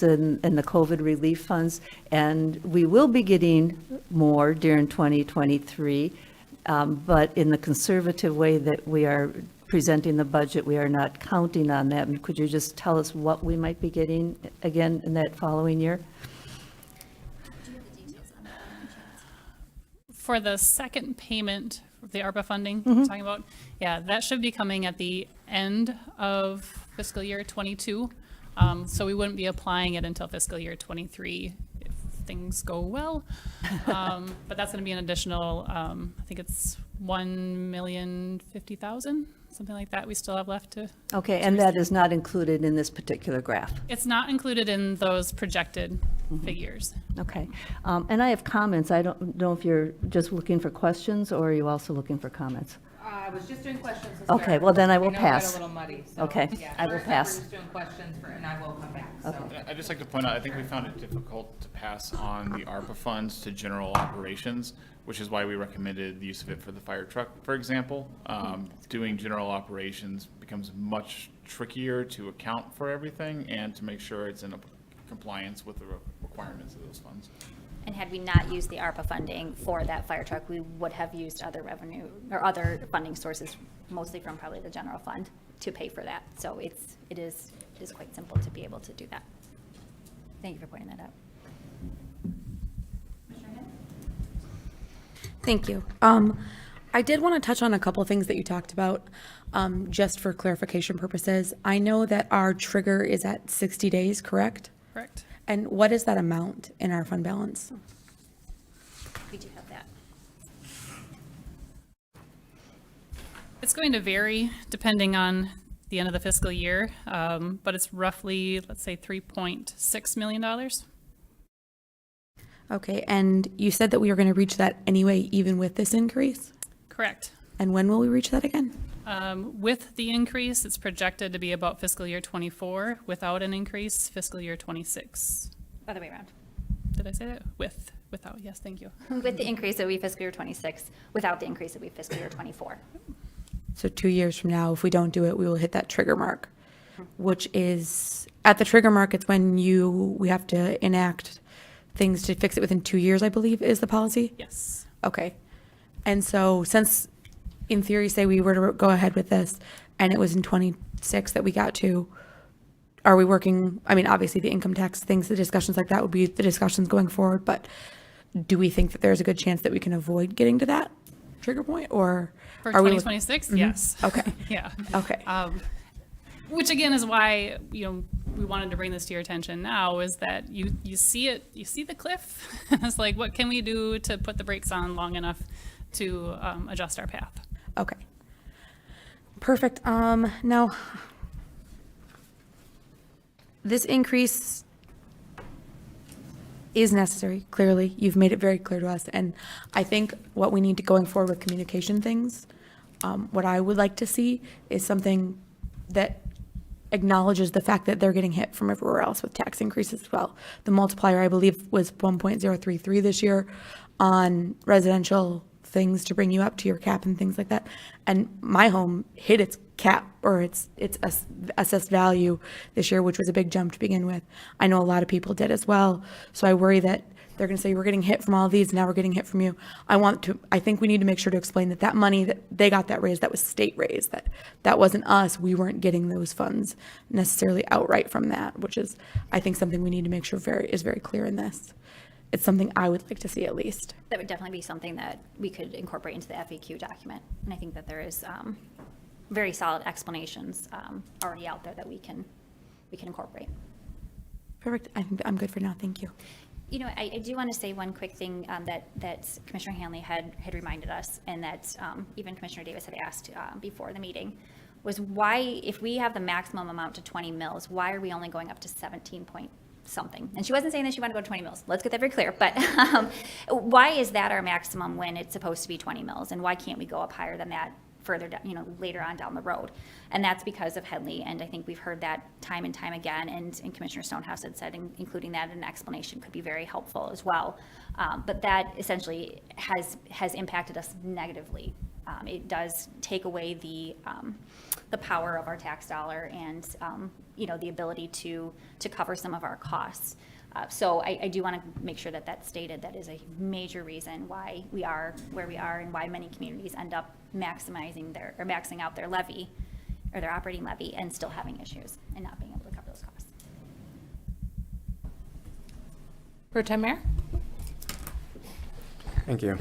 and the COVID relief funds, and we will be getting more during 2023, but in the conservative way that we are presenting the budget, we are not counting on that. And could you just tell us what we might be getting again in that following year? For the second payment, the ARPA funding we're talking about, yeah, that should be coming at the end of fiscal year 22. So we wouldn't be applying it until fiscal year 23 if things go well. But that's going to be an additional, I think it's 1,050,000, something like that we still have left to. Okay, and that is not included in this particular graph? It's not included in those projected figures. Okay, and I have comments. I don't know if you're just looking for questions, or are you also looking for comments? I was just doing questions to Okay, start. well, then I will know it got pass. a little muddy, so. Okay, yeah, I will first pass. We're just doing questions and I will come back, so. I'd just like to point out, I think we found it difficult to pass on the ARPA funds to general operations, which is why we recommended the use of it for the fire truck, for example. Doing general operations becomes much trickier to account for everything and to make sure it's in compliance with the requirements of those funds. And had we not used the ARPA funding for that fire truck, we would have used other revenue or other funding sources, mostly from probably the general fund, to pay for that. So it is quite simple to be able to do that. Thank you for pointing that out. Thank you. I did want to touch on a couple things that you talked about, just for clarification purposes. I know that our trigger is at 60 days, correct? Correct. And what is that amount in our fund balance? We do have that. It's going to vary depending on the end of the fiscal year, but it's roughly, let's say, $3.6 million. Okay, and you said that we were going to reach that anyway, even with this increase? Correct. And when will we reach that again? With the increase, it's projected to be about fiscal year 24. Without an increase, fiscal year 26. Other way around. Did I say that? Without, yes, thank you. With the increase, it would be fiscal year 26. Without the increase, it would be fiscal year 24. So 2 years from now, if we don't do it, we will hit that trigger mark, which is, at the trigger mark, it's when we have to enact things to fix it within 2 years, I believe, is the policy? Yes. Okay. And so since, in theory, say we were to go ahead with this, and it was in 26 that we got to, are we working, I mean, obviously, the income tax things, the discussions like that would be the discussions going forward, but do we think that there's a good chance that we can avoid getting to that trigger point, or? For are we 2026, yes. Okay. Yeah. Okay. Which again is why, we wanted to bring this to your attention now, is that you see it, you see the cliff. It's like, what can we do to put the brakes on long enough to adjust our path? Okay. Perfect. Now, this increase is necessary, clearly. You've made it very clear to us. And I think what we need to, going forward with communication things, what I would like to see is something that acknowledges the fact that they're getting hit from everywhere else with tax increases as well. The multiplier, I believe, was 1.033 this year on residential things to bring you up to your cap and things like that. And my home hit its cap, or its assessed value this year, which was a big jump to begin with. I know a lot of people did as well. So I worry that they're going to say, we're getting hit from all these, now we're getting hit from you. I think we need to make sure to explain that that money that they got that raise, that was state raise, that wasn't us. We weren't getting those funds necessarily outright from that, which is, I think, something we need to make sure is very clear in this. It's something I would like to see at least. That would definitely be something that we could incorporate into the FAQ document. And I think that there is very solid explanations already out there that we can incorporate. Perfect. I think I'm good for now. Thank you. You know, I do want to say one quick thing that Commissioner Hanley had reminded us, and that even Commissioner Davis had asked before the meeting, was why, if we have the maximum amount to 20 mils, why are we only going up to 17 point something? And she wasn't saying that she wanted to go to 20 mils. Let's get that very clear. But why is that our maximum when it's supposed to be 20 mils? And why can't we go up higher than that further down, later on down the road? And that's because of Headley. And I think we've heard that time and time again. And Commissioner Stonehouse had said including that in an explanation could be very helpful as well. But that essentially has impacted us negatively. It does take away the power of our tax dollar and the ability to cover some of our costs. So I do want to make sure that that's stated. That is a major reason why we are where we are, and why many communities end up maxing out their levy or their operating levy and still having issues and not being able to cover those costs. Pro Tem Mayor? Thank you.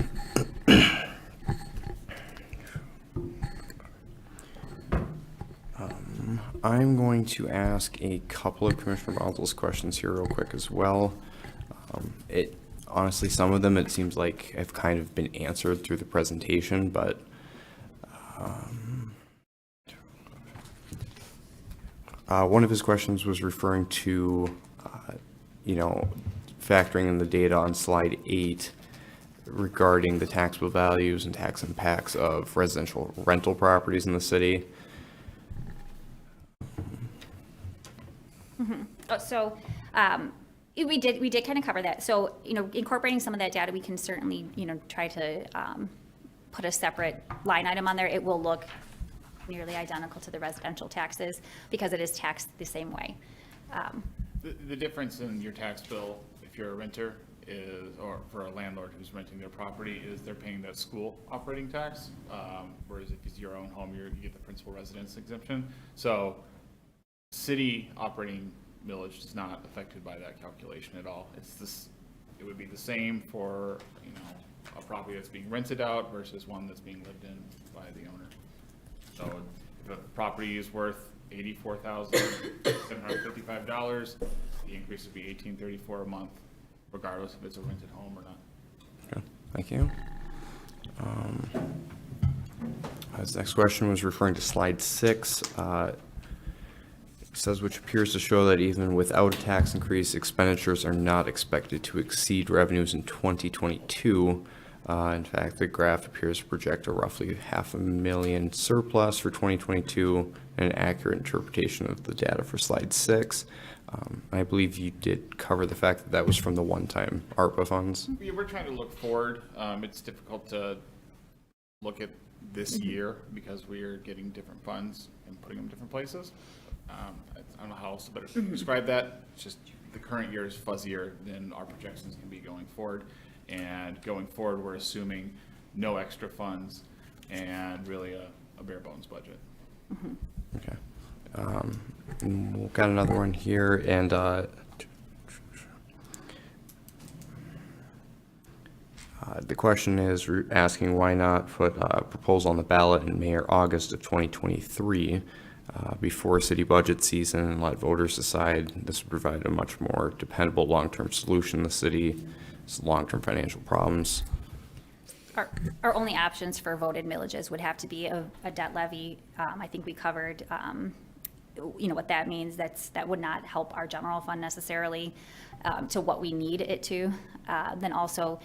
I'm going to ask a couple of Commissioner Bonzel's questions here real quick as well. Honestly, some of them it seems like have kind of been answered through the presentation, but one of his questions was referring to, factoring in the data on slide 8 regarding the taxable values and tax impacts of residential rental properties in the city. So we did kind of cover that. So, incorporating some of that data, we can certainly, try to put a separate line item on there. It will look nearly identical to the residential taxes because it is taxed the same way. The difference in your tax bill, if you're a renter, or for a landlord who's renting their property, is they're paying that school operating tax, whereas if it's your own home, you get the principal residence exemption. So city operating millage is not affected by that calculation at all. It would be the same for, a property that's being rented out versus one that's being lived in by the owner. So if a property is worth $84,755, the increase would be $1,834 a month, regardless if it's a rented home or not. Okay, thank you. His next question was referring to slide 6. It says, which appears to show that even without a tax increase, expenditures are not expected to exceed revenues in 2022. In fact, the graph appears to project a roughly $500,000 surplus for 2022, an accurate interpretation of the data for slide 6. I believe you did cover the fact that that was from the one-time ARPA funds. Yeah, we're trying to look forward. It's difficult to look at this year because we are getting different funds and putting them in different places. I don't know how else to better describe that. It's just the current year is fuzzier than our projections can be going forward. And going forward, we're assuming no extra funds and really a bare bones budget. Okay. We've got another one here, and the question is asking why not put a proposal on the ballot in May or August of 2023 before city budget season and let voters decide. This would provide a much more dependable long-term solution in the city. It's long-term financial problems. Our only options for voted millages would have to be a debt levy. I think we covered, what that means. That would not help our general fund necessarily to what we need it to. Then also,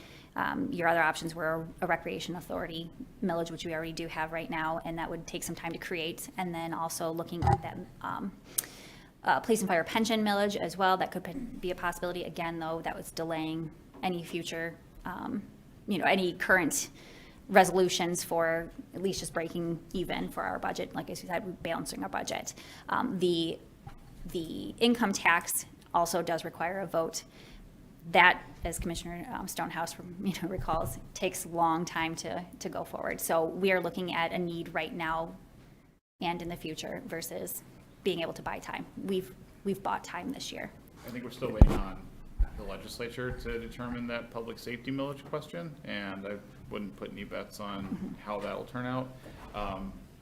your other options were a recreation authority millage, which we already do have right now, and that would take some time to create. And then also looking at that police and fire pension millage as well. That could be a possibility. Again, though, that was delaying any future, any current resolutions for at least just breaking even for our budget. Like I said, balancing our budget. The income tax also does require a vote that, as Commissioner Stonehouse recalls, takes a long time to go forward. So we are looking at a need right now and in the future versus being able to buy time. We've bought time this year. I think we're still waiting on the legislature to determine that public safety millage question, and I wouldn't put any bets on how that'll turn out.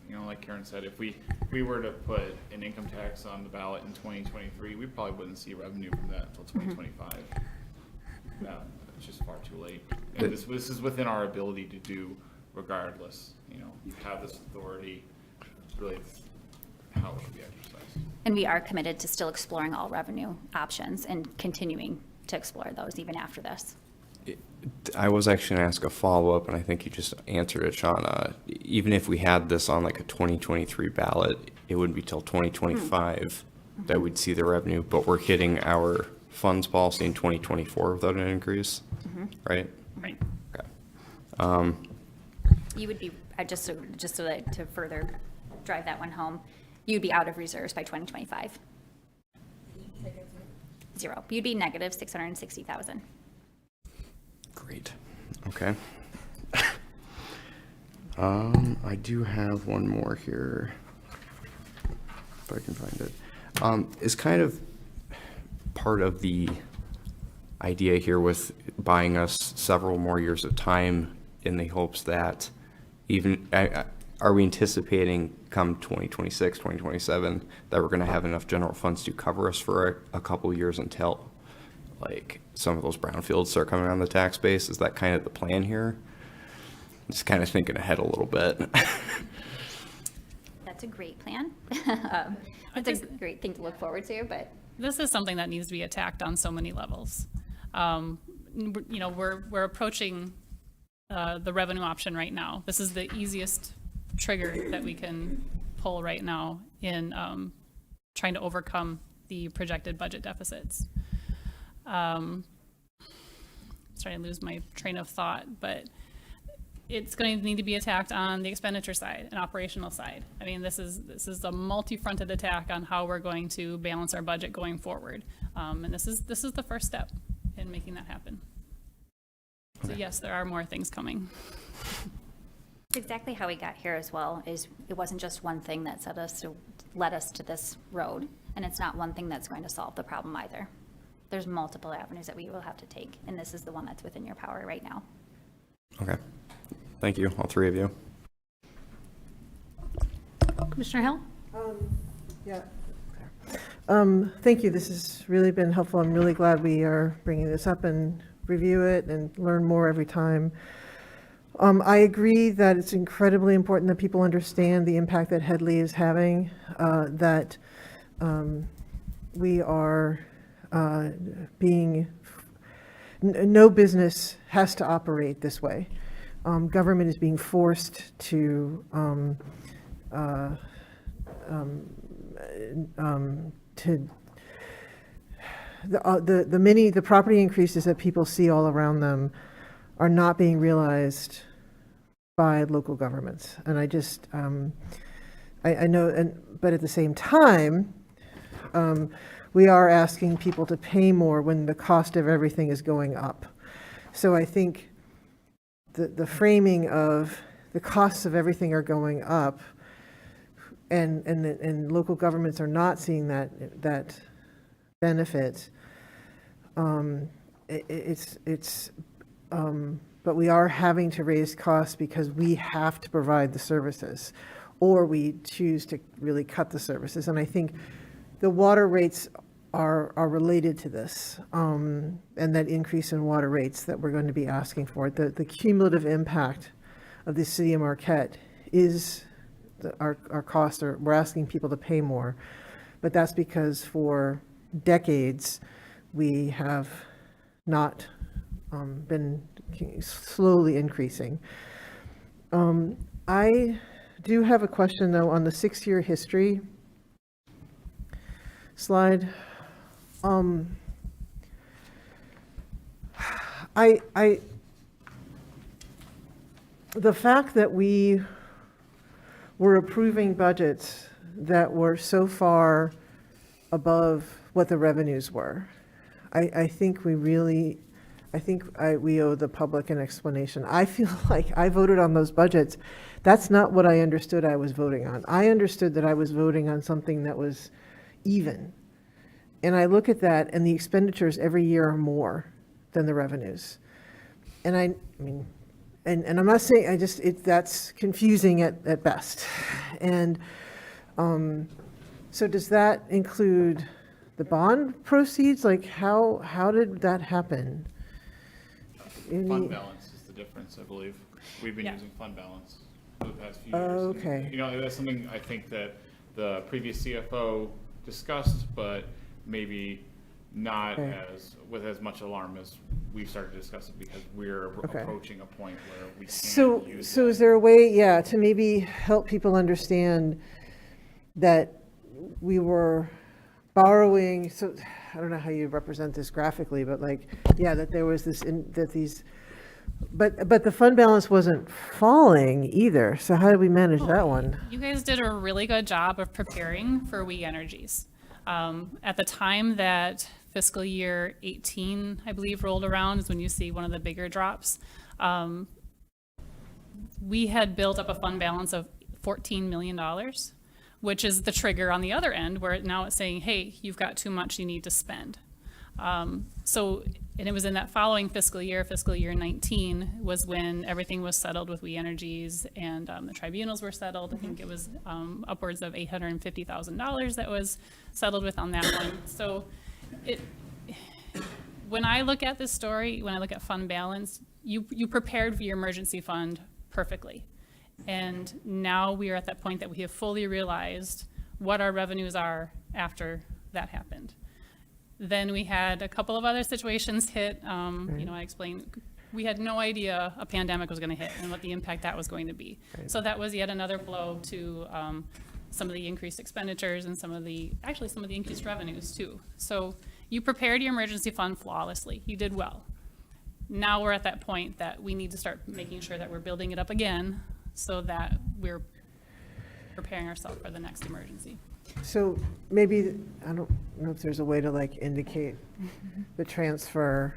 You know, like Karen said, if we were to put an income tax on the ballot in 2023, we probably wouldn't see revenue from that until 2025. It's just far too late. And this is within our ability to do regardless. You know, you have this authority, really it's how it should be exercised. And we are committed to still exploring all revenue options and continuing to explore those even after this. I was actually going to ask a follow-up, and I think you just answered it, Sean. Even if we had this on like a 2023 ballot, it wouldn't be till 2025 that we'd see the revenue, but we're hitting our funds policy in 2024 without an increase, right? Right. Okay. You would be, just so that to further drive that one home, you'd be out of reserves by 2025. Zero. You'd be negative 660,000. Great. Okay. I do have one more here, if I can find it. Is kind of part of the idea here with buying us several more years of time in the hopes that even, are we anticipating come 2026, 2027, that we're going to have enough general funds to cover us for a couple years until like some of those brownfields start coming on the tax base? Is that kind of the plan here? Just kind of thinking ahead a little bit. That's a great plan. That's a great thing to look forward to, but This is something that needs to be attacked on so many levels. You know, we're approaching the revenue option right now. This is the easiest trigger that we can pull right now in trying to overcome the projected budget deficits. Starting to lose my train of thought, but it's going to need to be attacked on the expenditure side and operational side. I mean, this is a multi-fronted attack on how we're going to balance our budget going forward. And this is the first step in making that happen. So yes, there are more things coming. it's exactly how we got here as well. Is it wasn't just one thing that led us to this road, and it's not one thing that's going to solve the problem either. There's multiple avenues that we will have to take, and this is the one that's within your power right now. Okay. Thank you, all three of you. Commissioner Hill? Yeah. Thank you. This has really been helpful. I'm really glad we are bringing this up and review it and learn more every time. I agree that it's incredibly important that people understand the impact that Headley is having, that we are no business has to operate this way. Government is being forced to the property increases that people see all around them are not being realized by local governments. And I just, I know, but at the same time, we are asking people to pay more when the cost of everything is going up. So I think the framing of the costs of everything are going up, and local governments are not seeing that benefit. But we are having to raise costs because we have to provide the services, or we choose to really cut the services. And I think the water rates are related to this, and that increase in water rates that we're going to be asking for. The cumulative impact of the city of Marquette is our costs are, we're asking people to pay more, but that's because for decades we have not been slowly increasing. I do have a question though on the 6-year history slide. The fact that we were approving budgets that were so far above what the revenues were, I think we owe the public an explanation. I feel like I voted on those budgets. That's not what I understood I was voting on. I understood that I was voting on something that was even. And I look at that, and the expenditures every year are more than the revenues. And I mean, and I'm not saying, that's confusing at best. And so does that include the bond proceeds? Like, how did that happen? Fund balance is the difference, I believe. We've been Yeah. using fund balance for the past few Oh, years. okay. You know, that's something I think that the previous CFO discussed, but maybe not Okay. with as much alarm as we've started to discuss it, because we're Okay. approaching a point where we So, can't use so that. is there a way, to maybe help people understand that we were borrowing, so, I don't know how you represent this graphically, but like, that there was this, but the fund balance wasn't falling either, so how did we manage that one? You guys did a really good job of preparing for We Energies. At the time that fiscal year 18, I believe, rolled around is when you see one of the bigger drops. We had built up a fund balance of $14 million, which is the trigger on the other end where now it's saying, hey, you've got too much you need to spend. And it was in that following fiscal year 19, was when everything was settled with We Energies and the tribunals were settled. I think it was upwards of $850,000 that was settled with on that one. So when I look at this story, when I look at fund balance, you prepared for your emergency fund perfectly. And now we are at that point that we have fully realized what our revenues are after that happened. Then we had a couple of other situations hit. I explained, we had no idea a pandemic was going to hit and what the impact that was going to be. So that was yet another blow to some of the increased expenditures and some of the increased revenues too. So you prepared your emergency fund flawlessly. You did well. Now we're at that point that we need to start making sure that we're building it up again so that we're preparing ourselves for the next emergency. So maybe, I don't know if there's a way to like indicate the transfer,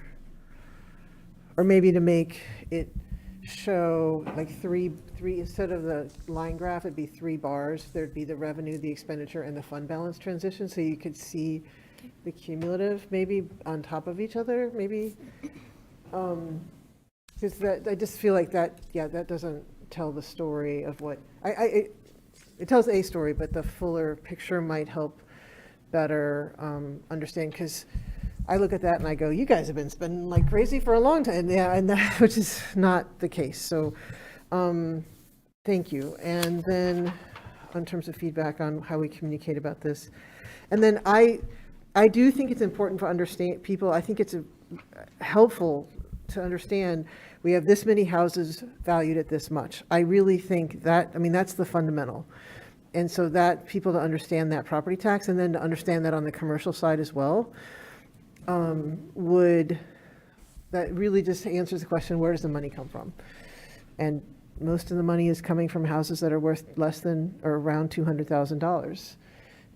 or maybe to make it show like three, instead of the line graph, it'd be 3 bars. There'd be the revenue, the expenditure, and the fund balance transition, so you could see the cumulative maybe on top of each other, maybe. Because I just feel like that doesn't tell the story of what, it tells a story, but the fuller picture might help better understand, because I look at that and I go, you guys have been spending like crazy for a long time, and that, which is not the case. So thank you. And then in terms of feedback on how we communicate about this, and then I do think it's important for understand people. I think it's helpful to understand we have this many houses valued at this much. I really think that, that's the fundamental. And so that people to understand that property tax, and then to understand that on the commercial side as well, that really just answers the question, where does the money come from? And most of the money is coming from houses that are worth less than or around $200,000.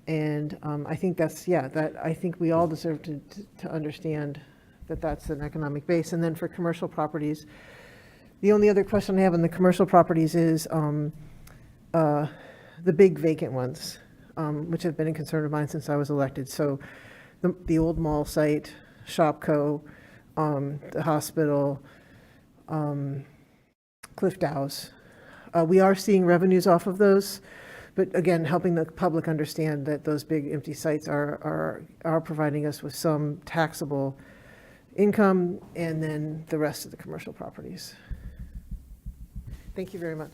And I think I think we all deserve to understand that that's an economic base. And then for commercial properties, the only other question I have on the commercial properties is the big vacant ones, which have been a concern of mine since I was elected. So the old mall site, Shopco, the hospital, Cliff Dow's. We are seeing revenues off of those, but again, helping the public understand that those big empty sites are providing us with some taxable income, and then the rest of the commercial properties. Thank you very much.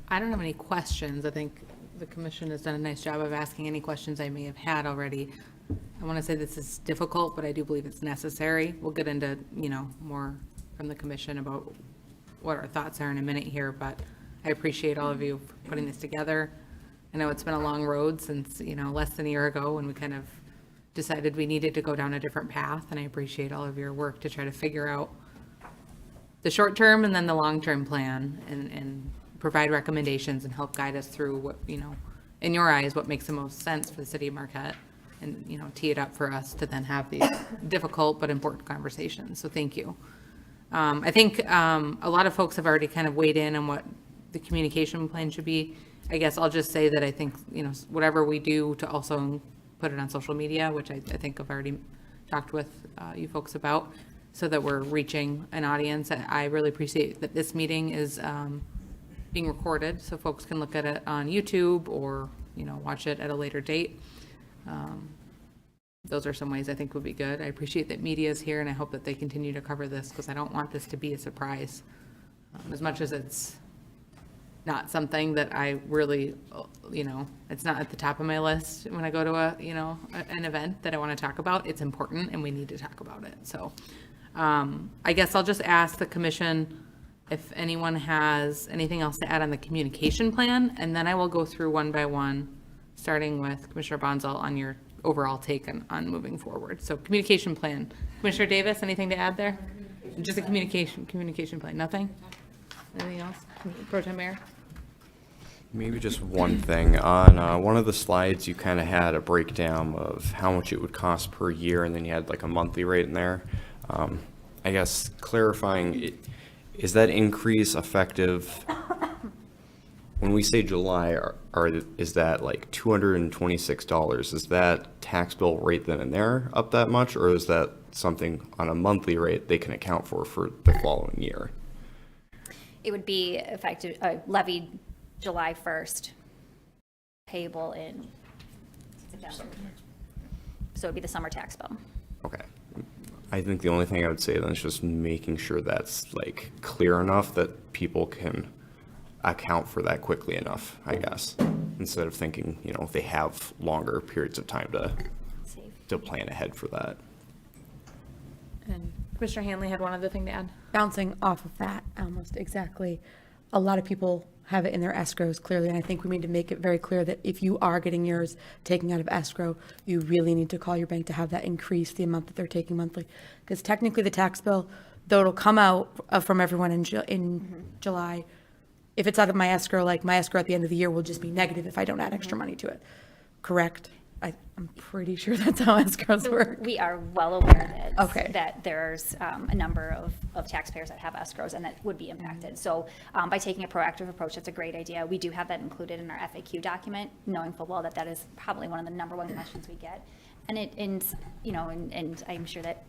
I don't have any questions. I think the commission has done a nice job of asking any questions I may have had already. I want to say this is difficult, but I do believe it's necessary. We'll get into, more from the commission about what our thoughts are in a minute here, but I appreciate all of you for putting this together. I know it's been a long road since, less than a year ago when we kind of decided we needed to go down a different path, and I appreciate all of your work to try to figure out the short-term and then the long-term plan, and provide recommendations and help guide us through what, in your eyes, what makes the most sense for the city of Marquette. and, you know, tee it up for us to then have these difficult but important conversations. So thank you. I think a lot of folks have already kind of weighed in on what the communication plan should be. I guess I'll just say that I think, you know, whatever we do to also put it on social media, which I think I've already talked with you folks about, so that we're reaching an audience. I really appreciate that this meeting is being recorded, so folks can look at it on YouTube or, you know, watch it at a later date. Those are some ways I think would be good. I appreciate that media is here, and I hope that they continue to cover this, because I don't want this to be a surprise. As much as it's not something that I really, you know, it's not at the top of my list when I go to an event that I want to talk about. It's important, and we need to talk about it. So I guess I'll just ask the commission if anyone has anything else to add on the communication plan, and then I will go through one by one, starting with Commissioner Bonzal on your overall take on moving forward. So communication plan. Commissioner Davis, anything to add there? Just a communication plan, nothing? Anything else? Pro Tem Mayor? Maybe just one thing. On one of the slides, you kind of had a breakdown of how much it would cost per year, and then you had like a monthly rate in there. I guess clarifying, is that increase effective when we say July, is that like $226? Is that tax bill rate then and there up that much, or is that something on a monthly rate they can account for the following year? It would be effective, levied July 1st, payable in September. So it'd be the summer tax bill. Okay. I think the only thing I would say then is just making sure that's like clear enough that people can account for that quickly enough, I guess, instead of thinking, you know, they have longer periods of time to plan ahead for that. And Commissioner Hanley had one other thing to add. Bouncing off of that, almost exactly. A lot of people have it in their escrows clearly, and I think we need to make it very clear that if you are getting yours taken out of escrow, you really need to call your bank to have that increase the amount that they're taking monthly. Because technically the tax bill, though it'll come out from everyone in July, if it's out of my escrow, like my escrow at the end of the year will just be negative if I don't add extra money to it. Correct? I'm pretty sure that's how escrows work. We are well aware that, Okay. that there's a number of taxpayers that have escrows and that would be impacted. So by taking a proactive approach, that's a great idea. We do have that included in our FAQ document, knowing full well that that is probably one of the number one questions we get. And and I'm sure that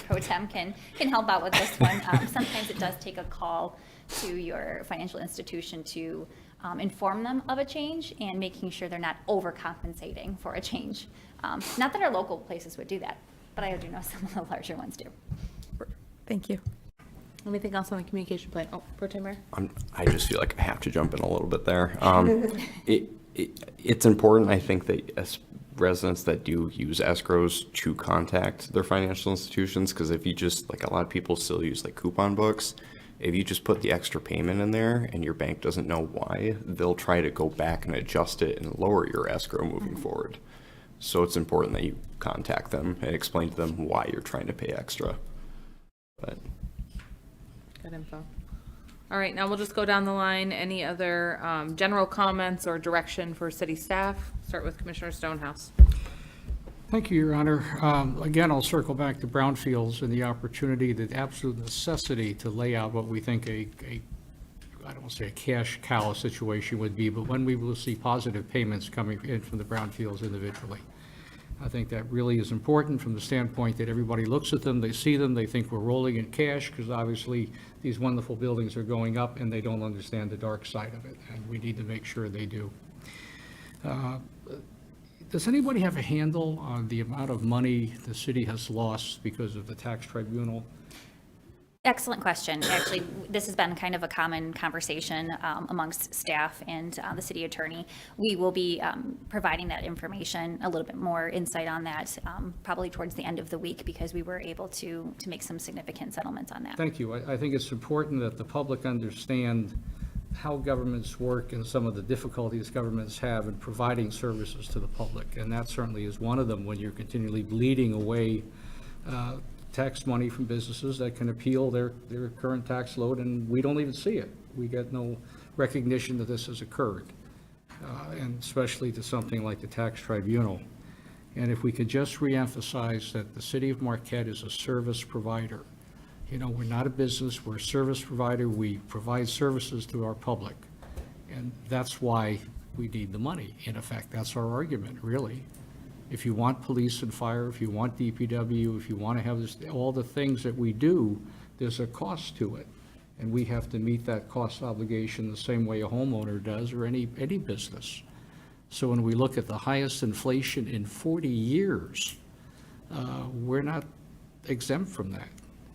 Pro Tem can help out with this one. Sometimes it does take a call to your financial institution to inform them of a change and making sure they're not overcompensating for a change. Not that our local places would do that, but I do know some of the larger ones do. Thank you. Anything else on the communication plan? Oh, Pro Tem Mayor? I just feel like I have to jump in a little bit there. It's important, I think, that as residents that do use escrows to contact their financial institutions, because if you just, like a lot of people still use like coupon books, if you just put the extra payment in there and your bank doesn't know why, they'll try to go back and adjust it and lower your escrow moving forward. So it's important that you contact them and explain to them why you're trying to pay extra. But Good info. All right, now we'll just go down the line. Any other general comments or direction for city staff? Start with Commissioner Stonehouse. Thank you, Your Honor. Again, I'll circle back to brownfields and the opportunity, the absolute necessity to lay out what we think I don't want to say a cash cow situation would be, but when we will see positive payments coming in from the brownfields individually. I think that really is important from the standpoint that everybody looks at them, they see them, they think we're rolling in cash, because obviously these wonderful buildings are going up and they don't understand the dark side of it, and we need to make sure they do. Does anybody have a handle on the amount of money the city has lost because of the tax tribunal? Excellent question. Actually, this has been kind of a common conversation amongst staff and the city attorney. We will be providing that information, a little bit more insight on that, probably towards the end of the week, because we were able to make some significant settlements on that. Thank you. I think it's important that the public understand how governments work and some of the difficulties governments have in providing services to the public. And that certainly is one of them, when you're continually bleeding away tax money from businesses that can appeal their current tax load, and we don't even see it. We get no recognition that this has occurred, and especially to something like the tax tribunal. And if we could just reemphasize that the city of Marquette is a service provider. You know, we're not a business, we're a service provider, we provide services to our public. And that's why we need the money. In effect, that's our argument, really. If you want police and fire, if you want DPW, if you want to have this, all the things that we do, there's a cost to it. And we have to meet that cost obligation the same way a homeowner does or any business. So when we look at the highest inflation in 40 years, we're not exempt from that.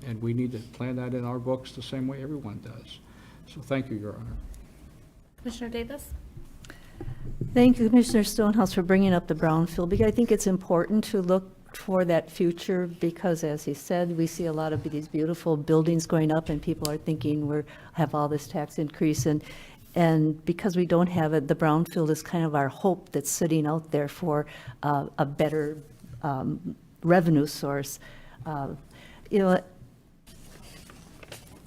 And we need to plan that in our books the same way everyone does. So thank you, Your Honor. Commissioner Davis? Thank you, Commissioner Stonehouse, for bringing up the brownfield, because I think it's important to look for that future, because as he said, we see a lot of these beautiful buildings going up, and people are thinking we have all this tax increase, and because we don't have it, the brownfield is kind of our hope that's sitting out there for a better revenue source. You know,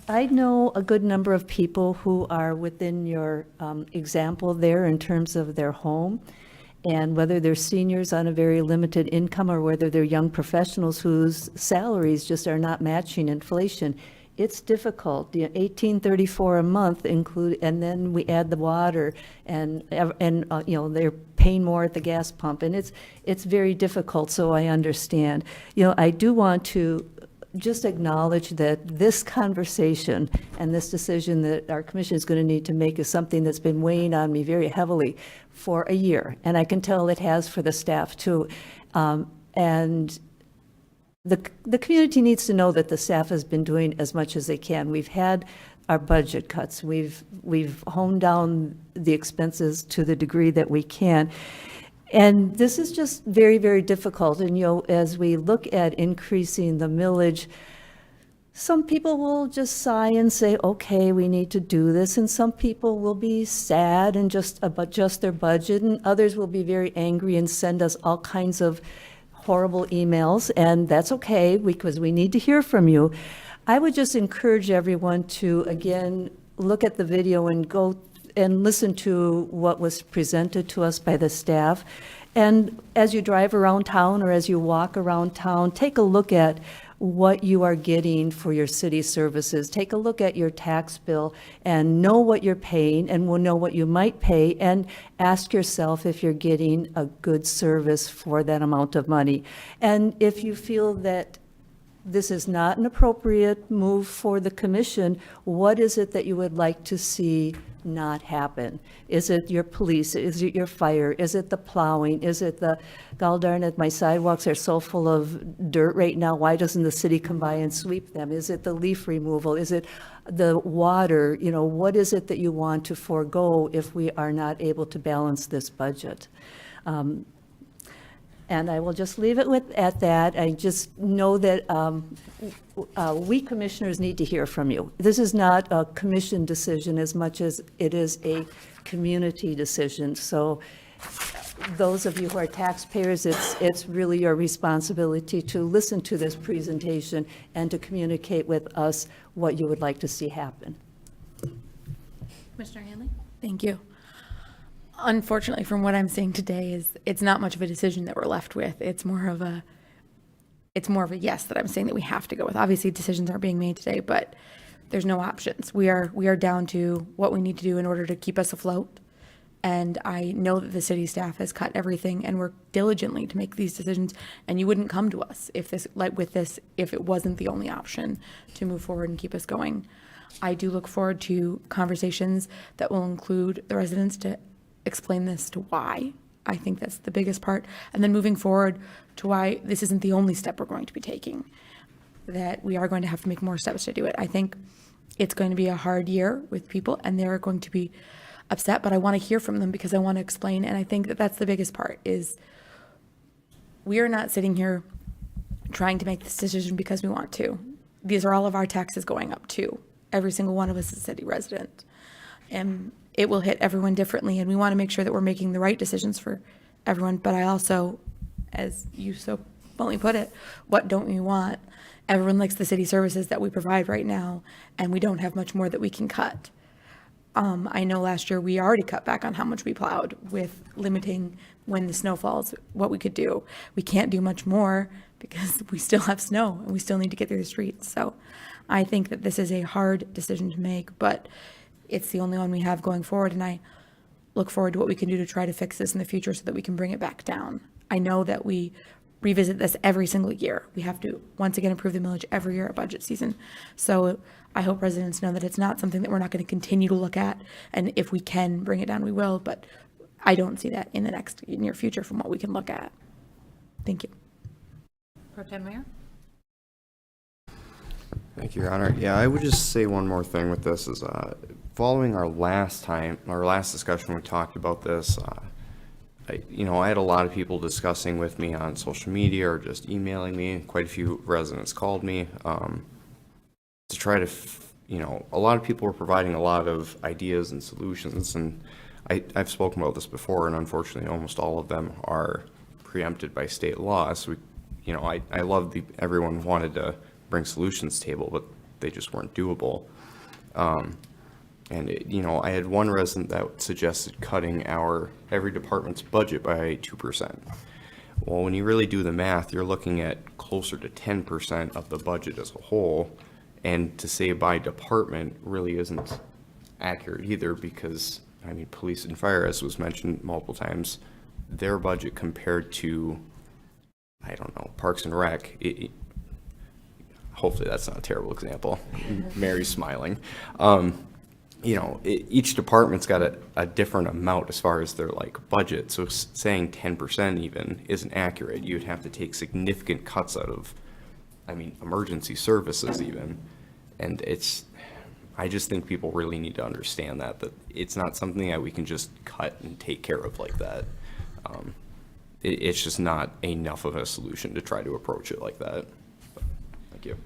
I know a good number of people who are within your example there in terms of their home, and whether they're seniors on a very limited income or whether they're young professionals whose salaries just are not matching inflation. It's difficult. The $1,834 a month include, and then we add the water, and you know, they're paying more at the gas pump, and it's very difficult. So I understand. You know, I do want to just acknowledge that this conversation and this decision that our commission is going to need to make is something that's been weighing on me very heavily for a year, and I can tell it has for the staff too. And the community needs to know that the staff has been doing as much as they can. We've had our budget cuts. We've honed down the expenses to the degree that we can. And this is just very, very difficult. And, you know, as we look at increasing the millage, some people will just sigh and say, okay, we need to do this. And some people will be sad and just adjust their budget. And others will be very angry and send us all kinds of horrible emails. And that's okay, because we need to hear from you. I would just encourage everyone to, again, look at the video and go and listen to what was presented to us by the staff. And as you drive around town or as you walk around town, take a look at what you are getting for your city services. Take a look at your tax bill and know what you're paying, and will know what you might pay, and ask yourself if you're getting a good service for that amount of money. And if you feel that this is not an appropriate move for the commission, what is it that you would like to see not happen? Is it your police? Is it your fire? Is it the plowing? Is it the, gall darn it, my sidewalks are so full of dirt right now, why doesn't the city come by and sweep them? Is it the leaf removal? Is it the water? You know, what is it that you want to forego if we are not able to balance this budget? And I will just leave it at that. I just know that we commissioners need to hear from you. This is not a commission decision as much as it is a community decision. So those of you who are taxpayers, it's really your responsibility to listen to this presentation and to communicate with us what you would like to see happen. Commissioner Hanley? Thank you. Unfortunately, from what I'm seeing today, it's not much of a decision that we're left with. It's more of a yes that I'm saying that we have to go with. Obviously, decisions aren't being made today, but there's no options. We are down to what we need to do in order to keep us afloat. And I know that the city staff has cut everything and worked diligently to make these decisions. And you wouldn't come to us if it wasn't the only option to move forward and keep us going. I do look forward to conversations that will include the residents to explain this to why. I think that's the biggest part. And then moving forward to why this isn't the only step we're going to be taking, that we are going to have to make more steps to do it. I think it's going to be a hard year with people, and they're going to be upset, but I want to hear from them because I want to explain. And I think that that's the biggest part, is we are not sitting here trying to make this decision because we want to. These are all of our taxes going up too. Every single one of us is a city resident. And it will hit everyone differently, and we want to make sure that we're making the right decisions for everyone. But I also, as you so bluntly put it, what don't we want? Everyone likes the city services that we provide right now, and we don't have much more that we can cut. I know last year we already cut back on how much we plowed with limiting when the snow falls, what we could do. We can't do much more because we still have snow and we still need to get through the streets. So I think that this is a hard decision to make, but it's the only one we have going forward. And I look forward to what we can do to try to fix this in the future so that we can bring it back down. I know that we revisit this every single year. We have to, once again, approve the millage every year at budget season. So I hope residents know that it's not something that we're not going to continue to look at. And if we can bring it down, we will. But I don't see that in the next near future from what we can look at. Thank you. Pro Tem Mayor? Thank you, Your Honor. Yeah, I would just say one more thing with this is, following our last discussion, we talked about this. I had a lot of people discussing with me on social media or just emailing me. Quite a few residents called me to try to, a lot of people were providing a lot of ideas and solutions, and I've spoken about this before, and unfortunately, almost all of them are preempted by state law. So, I love everyone wanted to bring solutions to the table, but they just weren't doable. And I had one resident that suggested cutting every department's budget by 2%. Well, when you really do the math, you're looking at closer to 10% of the budget as a whole. And to say by department really isn't accurate either, because, police and fire, as was mentioned multiple times, their budget compared to, Parks and Rec, hopefully that's not a terrible example. Mary's smiling. Each department's got a different amount as far as their budget. So saying 10% even isn't accurate. You'd have to take significant cuts out of, emergency services even. And I just think people really need to understand that it's not something that we can just cut and take care of like that. It's just not enough of a solution to try to approach it like that. Thank you.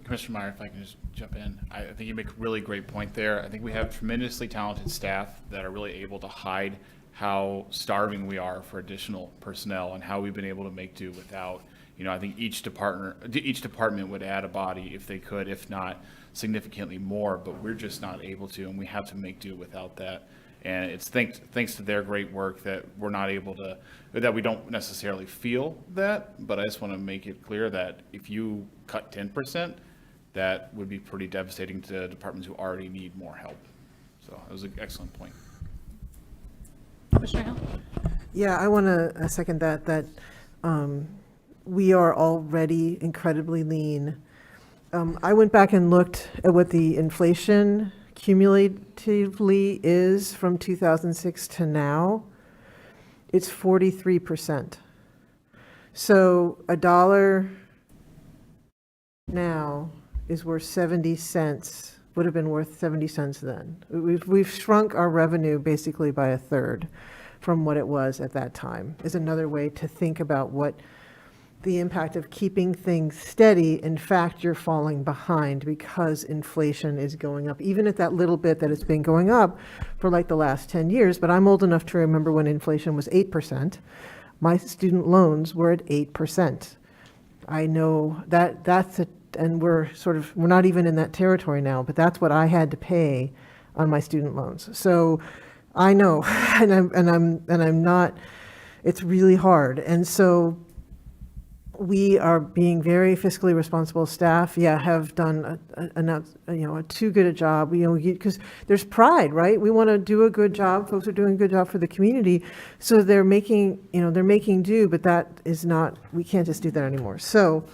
Commissioner Meyer, if I can just jump in. I think you make a really great point there. I think we have tremendously talented staff that are really able to hide how starving we are for additional personnel and how we've been able to make do without. I think each department would add a body if they could, if not significantly more, but we're just not able to, and we have to make do without that. And it's thanks to their great work that we're not able to, that we don't necessarily feel that, but I just want to make it clear that if you cut 10%, that would be pretty devastating to departments who already need more help. So it was an excellent point. Commissioner Hill? Yeah, I want to second that we are already incredibly lean. I went back and looked at what the inflation cumulatively is from 2006 to now. It's 43%. So $1 now is worth 70 cents, would have been worth 70 cents then. We've shrunk our revenue basically by a third from what it was at that time, is another way to think about what the impact of keeping things steady. In fact, you're falling behind because inflation is going up, even at that little bit that it's been going up for the last 10 years. But I'm old enough to remember when inflation was 8%. My student loans were at 8%. I know and we're not even in that territory now, but that's what I had to pay on my student loans. So I know, and I'm not, it's really hard. And so we are being very fiscally responsible. Staff, have done a too good a job, because there's pride, right? We want to do a good job. Folks are doing a good job for the community. So they're making do, but that is not, we can't just do that anymore. So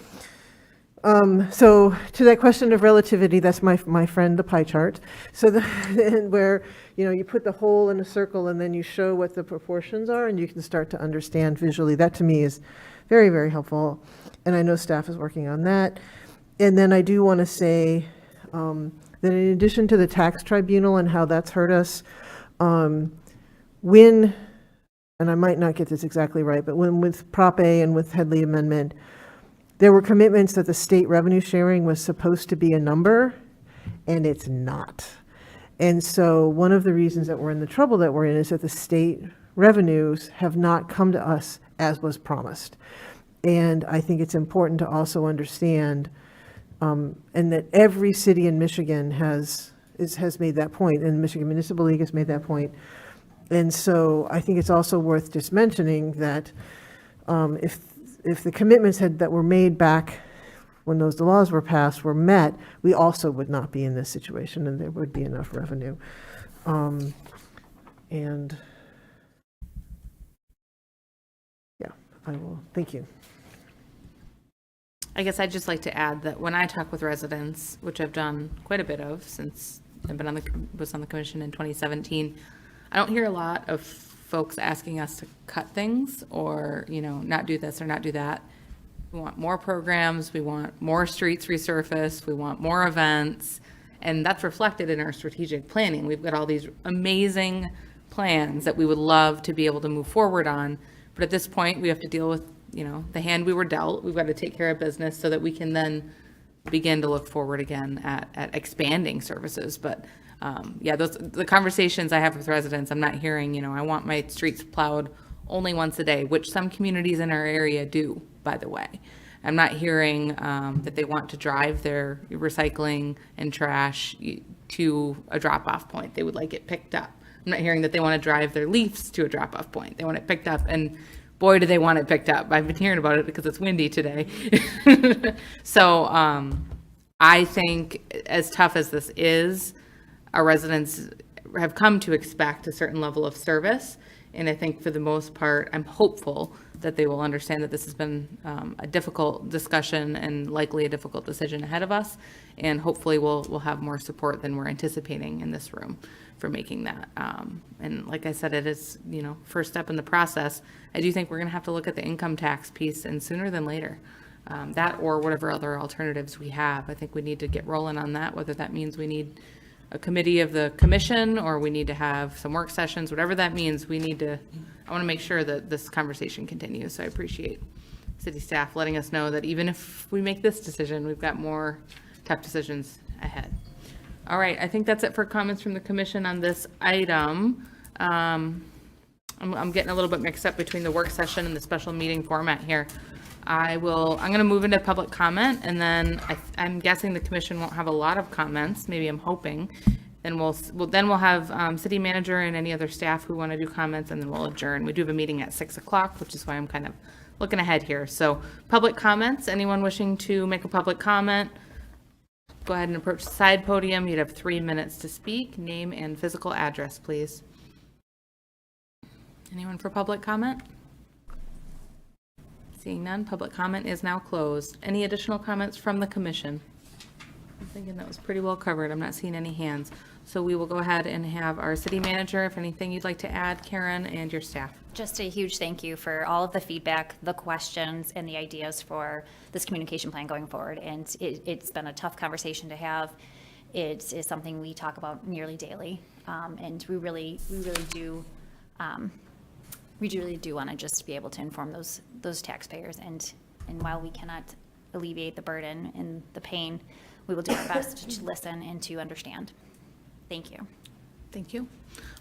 to that question of relativity, that's my friend, the pie chart. So where, you put the whole in a circle and then you show what the proportions are and you can start to understand visually. That to me is very, very helpful. And I know staff is working on that. And then I do want to say that in addition to the tax tribunal and how that's hurt us, and I might not get this exactly right, but when with Prop A and with Headley Amendment, there were commitments that the state revenue sharing was supposed to be a number, and it's not. And so one of the reasons that we're in the trouble that we're in is that the state revenues have not come to us as was promised. And I think it's important to also understand, and that every city in Michigan has has made that point, and Michigan Municipal League has made that point. And so I think it's also worth just mentioning that if the commitments that were made back when those laws were passed were met, we also would not be in this situation, and there would be enough revenue. And yeah, I will, thank you. I guess I'd just like to add that when I talk with residents, which I've done quite a bit of since I've been was on the commission in 2017, I don't hear a lot of folks asking us to cut things or, not do this or not do that. We want more programs, we want more streets resurfaced, we want more events, and that's reflected in our strategic planning. We've got all these amazing plans that we would love to be able to move forward on, but at this point, we have to deal with, the hand we were dealt. We've got to take care of business so that we can then begin to look forward again at expanding services. But the conversations I have with residents, I'm not hearing, I want my streets plowed only once a day, which some communities in our area do, by the way. I'm not hearing that they want to drive their recycling and trash to a drop-off point. They would like it picked up. I'm not hearing that they want to drive their leaves to a drop-off point. They want it picked up, and boy, do they want it picked up. I've been hearing about it because it's windy today. So I think as tough as this is, our residents have come to expect a certain level of service. And I think for the most part, I'm hopeful that they will understand that this has been a difficult discussion and likely a difficult decision ahead of us. And hopefully we'll have more support than we're anticipating in this room for making that. And like I said, it is, first step in the process. I do think we're going to have to look at the income tax piece, and sooner than later. That or whatever other alternatives we have. I think we need to get rolling on that, whether that means we need a committee of the commission or we need to have some work sessions, whatever that means, I want to make sure that this conversation continues. So I appreciate city staff letting us know that even if we make this decision, we've got more tough decisions ahead. All right, I think that's it for comments from the commission on this item. I'm getting a little bit mixed up between the work session and the special meeting format here. I'm going to move into public comment, and then I'm guessing the commission won't have a lot of comments. Maybe I'm hoping. And we'll have city manager and any other staff who want to do comments, and then we'll adjourn. We do have a meeting at 6 o'clock, which is why I'm kind of looking ahead here. So public comments, anyone wishing to make a public comment, go ahead and approach the side podium. You'd have 3 minutes to speak. Name and physical address, please. Anyone for public comment? Seeing none, public comment is now closed. Any additional comments from the commission? I'm thinking that was pretty well covered. I'm not seeing any hands. So we will go ahead and have our city manager, if anything you'd like to add, Karen, and your staff. Just a huge thank you for all of the feedback, the questions, and the ideas for this communication plan going forward. And it's been a tough conversation to have. It is something we talk about nearly daily. And we really do want to just be able to inform those taxpayers. And while we cannot alleviate the burden and the pain, we will do our best to listen and to understand. Thank you. Thank you.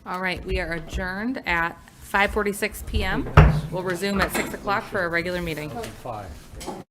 All right, we are adjourned at 5:46 p.m. We'll resume at 6 o'clock for a regular meeting. 5.